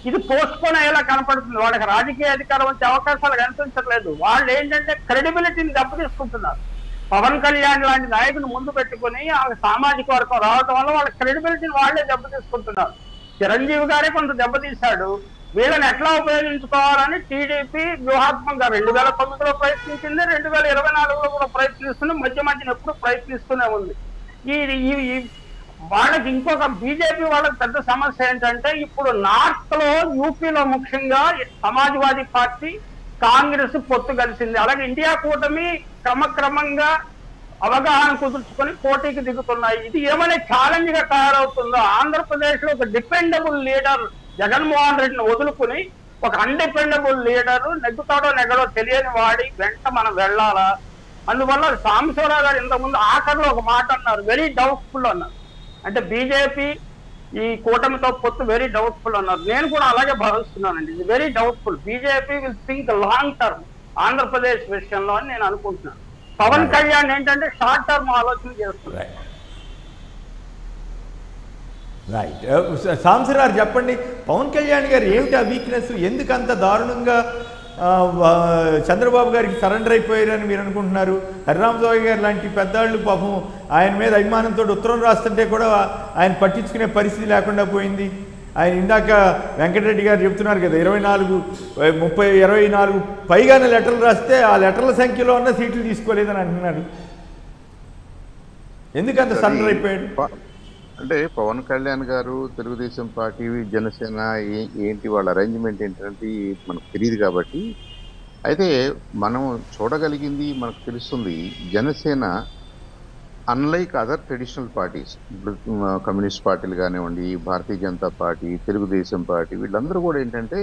ఇది పోస్ట్ పోన్ అయ్యేలా కనపడుతుంది. వాళ్ళకి రాజకీయ అధికారం వచ్చే అవకాశాలు కనిపించట్లేదు. వాళ్ళు ఏంటంటే క్రెడిబిలిటీని దెబ్బతీసుకుంటున్నారు. పవన్ కళ్యాణ్ లాంటి నాయకుని ముందు పెట్టుకుని ఆ సామాజిక వర్గం రావడం వల్ల వాళ్ళ క్రెడిబిలిటీని వాళ్లే దెబ్బతీసుకుంటున్నారు. చిరంజీవి గారే కొంత దెబ్బతీశాడు. వీళ్ళని ఎట్లా ఉపయోగించుకోవాలని టీడీపీ వ్యూహాత్మకంగా 2009లో ప్రయత్నించింది, 2024లో కూడా ప్రయత్నిస్తుంది, మధ్యన ఎప్పుడు ప్రయత్నిస్తూనే ఉంది. ఈ వాళ్ళకి ఇంకొక బీజేపీ వాళ్ళకి పెద్ద సమస్య ఏంటంటే ఇప్పుడు నార్త్ లో యూపీలో ముఖ్యంగా సమాజ్వాదీ పార్టీ కాంగ్రెస్ పొత్తు కలిసింది. అలాగే ఇండియా కూటమి క్రమక్రమంగా అవగాహన కుదుర్చుకొని పోటీకి దిగుతున్నాయి. ఇది ఏమైనా ఛాలెంజ్ గా తయారవుతుందో? ఆంధ్రప్రదేశ్ లో ఒక డిపెండబుల్ లీడర్ జగన్మోహన్ రెడ్డిని వదులుకుని ఒక అన్డిపెండబుల్ లీడరు నెగ్గుతాడో నెగ్గడో తెలియని వాడి వెంట మనం వెళ్ళాలా? అందువల్ల సాంబశివరావు గారు ఇంతకుముందు ఆఖరిలో ఒక మాట అన్నారు, వెరీ డౌట్ఫుల్ అన్నారు. అంటే బీజేపీ ఈ కూటమితో పొత్తు వెరీ డౌట్ఫుల్ అన్నారు. నేను కూడా అలాగే భావిస్తున్నానండి. ఇది very doubtful. BJP will think long term Andhra Pradesh విషయంలో అని నేను అనుకుంటున్నాను. పవన్ కళ్యాణ్ ఏంటంటే షార్ట్ టర్మ్ ఆలోచన చేస్తున్నారు. రైట్. సాంబశివరావు చెప్పండి, పవన్ కళ్యాణ్ గారు ఏమిటి ఆ వీక్నెస్? ఎందుకు అంత దారుణంగా చంద్రబాబు గారికి సరెండర్ అయిపోయారని మీరు అనుకుంటున్నారు? హరిరామరావు గారు లాంటి పెద్దవాళ్ళు పాపం ఆయన మీద అభిమానంతో ఉత్తరం రాస్తుంటే కూడా ఆయన పట్టించుకునే పరిస్థితి లేకుండా పోయింది. ఆయన ఇందాక వెంకటరెడ్డి గారు చెప్తున్నారు కదా, 24 పైగానే లెటర్లు రాస్తే ఆ లెటర్ల సంఖ్యలో ఉన్న సీట్లు తీసుకోలేదని అంటున్నారు. ఎందుకంత సరెండర్ అయిపోయాడు? అంటే పవన్ కళ్యాణ్ గారు తెలుగుదేశం పార్టీ జనసేన ఏంటి వాళ్ళ అరేంజ్మెంట్ ఏంటంటే మనకు తెలియదు కాబట్టి, అయితే మనం చూడగలిగింది మనకు తెలుస్తుంది. Janasena unlike other traditional parties, communist పార్టీలు కానివ్వండి, భారతీయ జనతా పార్టీ, తెలుగుదేశం పార్టీ, వీళ్ళందరూ కూడా ఏంటంటే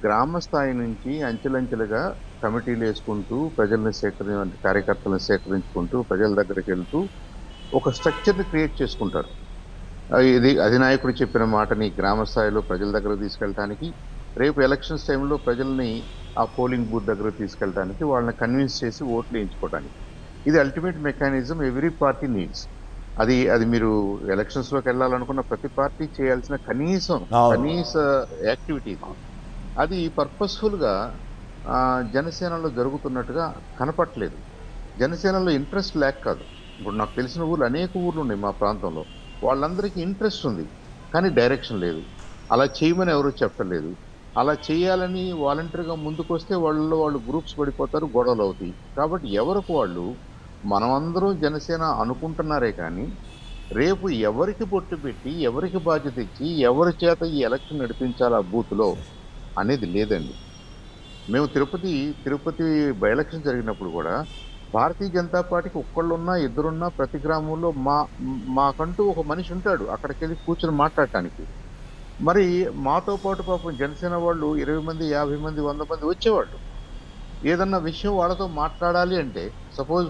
గ్రామ స్థాయి నుంచి అంచెలంచెలుగా కమిటీలు వేసుకుంటూ ప్రజల్ని కార్యకర్తలను సేకరించుకుంటూ ప్రజల దగ్గరికి వెళ్తూ ఒక స్ట్రక్చర్ని క్రియేట్ చేసుకుంటారు. ఇది అధినాయకుడు చెప్పిన మాటని గ్రామ స్థాయిలో ప్రజల దగ్గర తీసుకెళ్ళటానికి, రేపు ఎలక్షన్స్ టైంలో ప్రజల్ని ఆ పోలింగ్ బూత్ దగ్గర తీసుకెళ్ళటానికి, వాళ్ళని కన్విన్స్ చేసి ఓట్లు వేయించుకోవడానికి. ఇది ultimate mechanism every party needs. అది మీరు ఎలక్షన్స్లోకి వెళ్ళాలనుకున్న ప్రతి పార్టీ చేయాల్సిన కనీస యాక్టివిటీ. అది పర్పస్ఫుల్గా జనసేనలో జరుగుతున్నట్టుగా కనపట్లేదు. జనసేనలో ఇంట్రెస్ట్ లేక కాదు. ఇప్పుడు నాకు తెలిసిన ఊర్లు అనేక ఊర్లు ఉన్నాయి మా ప్రాంతంలో, వాళ్ళందరికీ ఇంట్రెస్ట్ ఉంది కానీ డైరెక్షన్ లేదు. అలా చేయమని ఎవరు చెప్పలేదు. అలా చేయాలని వాలంటీర్గా ముందుకు వస్తే వాళ్ళు గ్రూప్స్ పడిపోతారు, గొడవలు అవుతాయి. కాబట్టి ఎవరికి వాళ్ళు మనమందరం జనసేన అనుకుంటున్నారే కానీ రేపు ఎవరికి పొట్టు పెట్టి ఎవరికి బాధ్యత ఇచ్చి ఎవరి చేత ఈ ఎలక్షన్ నడిపించాలి ఆ బూత్లో అనేది లేదండి. మేము తిరుపతి బై ఎలక్షన్ జరిగినప్పుడు కూడా భారతీయ జనతా పార్టీకి ఒక్కళ్ళున్నా ఇద్దరున్నా ప్రతి గ్రామంలో మాకంటూ ఒక మనిషి ఉంటాడు అక్కడికి వెళ్ళి కూర్చొని మాట్లాడటానికి. మరి మాతో పాటు పాపం జనసేన వాళ్ళు 20 మంది 50 మంది 100 మంది వచ్చేవాళ్ళు. ఏదన్నా విషయం వాళ్ళతో మాట్లాడాలి అంటే సపోజ్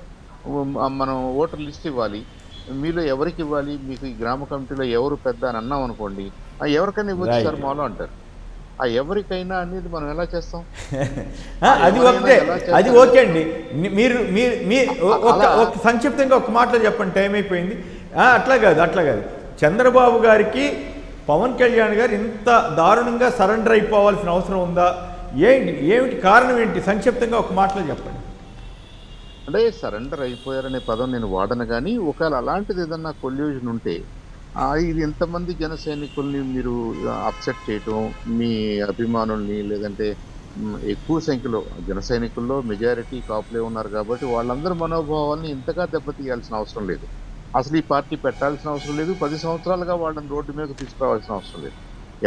మనం ఓటర్ లిస్ట్ ఇవ్వాలి, మీలో ఎవరికి ఇవ్వాలి, మీకు ఈ గ్రామ కమిటీలో ఎవరు పెద్ద అని అన్నాం అనుకోండి, ఎవరికైనా ఇవ్వచ్చు సార్ మాలో అంటారు. ఆ ఎవరికైనా అనేది మనం ఎలా చేస్తాం? అది ఒకటే, అది ఓకే అండి. మీరు సంక్షిప్తంగా ఒక మాటలో చెప్పండి, టైం అయిపోయింది. అట్లా కాదు చంద్రబాబు గారికి పవన్ కళ్యాణ్ గారు ఇంత దారుణంగా సరెండర్ అయిపోవాల్సిన అవసరం ఉందా? ఏమిటి కారణం ఏంటి? సంక్షిప్తంగా ఒక మాటలో చెప్పండి. అంటే సరెండర్ అయిపోయారనే పదం నేను వాడను, కానీ ఒకవేళ అలాంటిది ఏదన్నా కొల్యూషన్ ఉంటే ఇది ఎంతమంది జన సైనికుల్ని మీరు అప్సెట్ చేయటం, మీ అభిమానుల్ని, లేదంటే ఎక్కువ సంఖ్యలో జన సైనికుల్లో మెజారిటీ కాపులే ఉన్నారు కాబట్టి వాళ్ళందరి మనోభావాల్ని ఇంతగా దెబ్బతీయాల్సిన అవసరం లేదు. అసలు ఈ పార్టీ పెట్టాల్సిన అవసరం లేదు. 10 సంవత్సరాలుగా వాళ్ళని రోడ్డు మీద తీసుకురావాల్సిన అవసరం లేదు.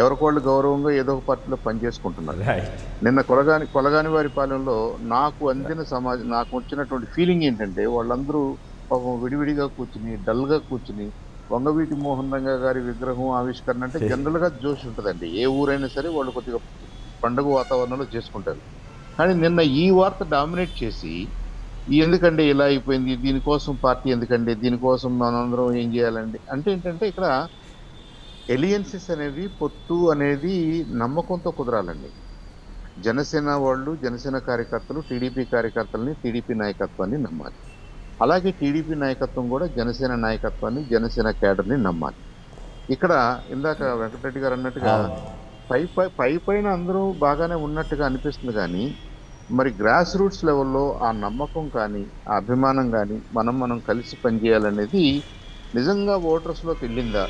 ఎవరికోళ్ళు గౌరవంగా ఏదో ఒక పార్టీలో పనిచేసుకుంటున్నారు. నిన్న కొలగాని వారి పాలెంలో నాకు అందిన నాకు వచ్చినటువంటి ఫీలింగ్ ఏంటంటే వాళ్ళందరూ పాపం విడివిడిగా కూర్చుని డల్గా కూర్చుని వంగవీటి మోహన్ రంగా గారి విగ్రహం ఆవిష్కరణ అంటే జనరల్గా జోష్ ఉంటుందండి. ఏ ఊరైనా సరే వాళ్ళు కొద్దిగా పండుగ వాతావరణంలో చేసుకుంటారు. కానీ నిన్న ఈ వార్త డామినేట్ చేసి ఎందుకంటే ఇలా అయిపోయింది, దీనికోసం పార్టీ ఎందుకండి, దీనికోసం మనందరం ఏం చేయాలండి అంటే ఏంటంటే ఇక్కడ ఎలియన్సెస్ అనేవి, పొత్తు అనేది నమ్మకంతో కుదరాలండి. జనసేన వాళ్ళు, జనసేన కార్యకర్తలు టీడీపీ కార్యకర్తలని, టీడీపీ నాయకత్వాన్ని నమ్మాలి. అలాగే టీడీపీ నాయకత్వం కూడా జనసేన నాయకత్వాన్ని, జనసేన క్యాడర్ని నమ్మాలి. ఇక్కడ ఇందాక వెంకటరెడ్డి గారు అన్నట్టుగా పైన అందరూ బాగానే ఉన్నట్టుగా అనిపిస్తుంది, కానీ మరి గ్రాస్ రూట్స్ లెవెల్లో ఆ నమ్మకం కానీ, ఆ అభిమానం కానీ, మనం కలిసి పనిచేయాలనేది నిజంగా ఓటర్స్లోకి వెళ్ళిందా?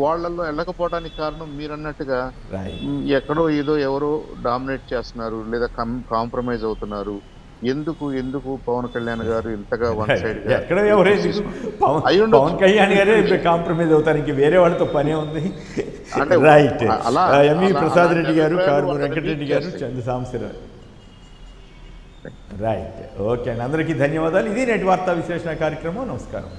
వాళ్ళల్లో వెళ్ళకపోవడానికి కారణం మీరు అన్నట్టుగా ఎక్కడో ఏదో ఎవరో డామినేట్ చేస్తున్నారు, లేదా కాంప్రమైజ్ అవుతున్నారు. ఎందుకు పవన్ కళ్యాణ్ గారు ఇంతగా వన్ సైడ్ పవన్ కళ్యాణ్ గారే కాంప్రమైజ్ అవుతారు, ఇంక వేరే వాళ్ళతో పనే ఉంది. రైట్. ఎంవి ప్రసాద్ రెడ్డి గారు, కారుమూరి వెంకటరెడ్డి గారు, చంద్ర సాంబశివరావు. రైట్. ఓకే అండి, అందరికీ ధన్యవాదాలు. ఇది నేటి వార్తా విశ్లేషణ కార్యక్రమం. నమస్కారం.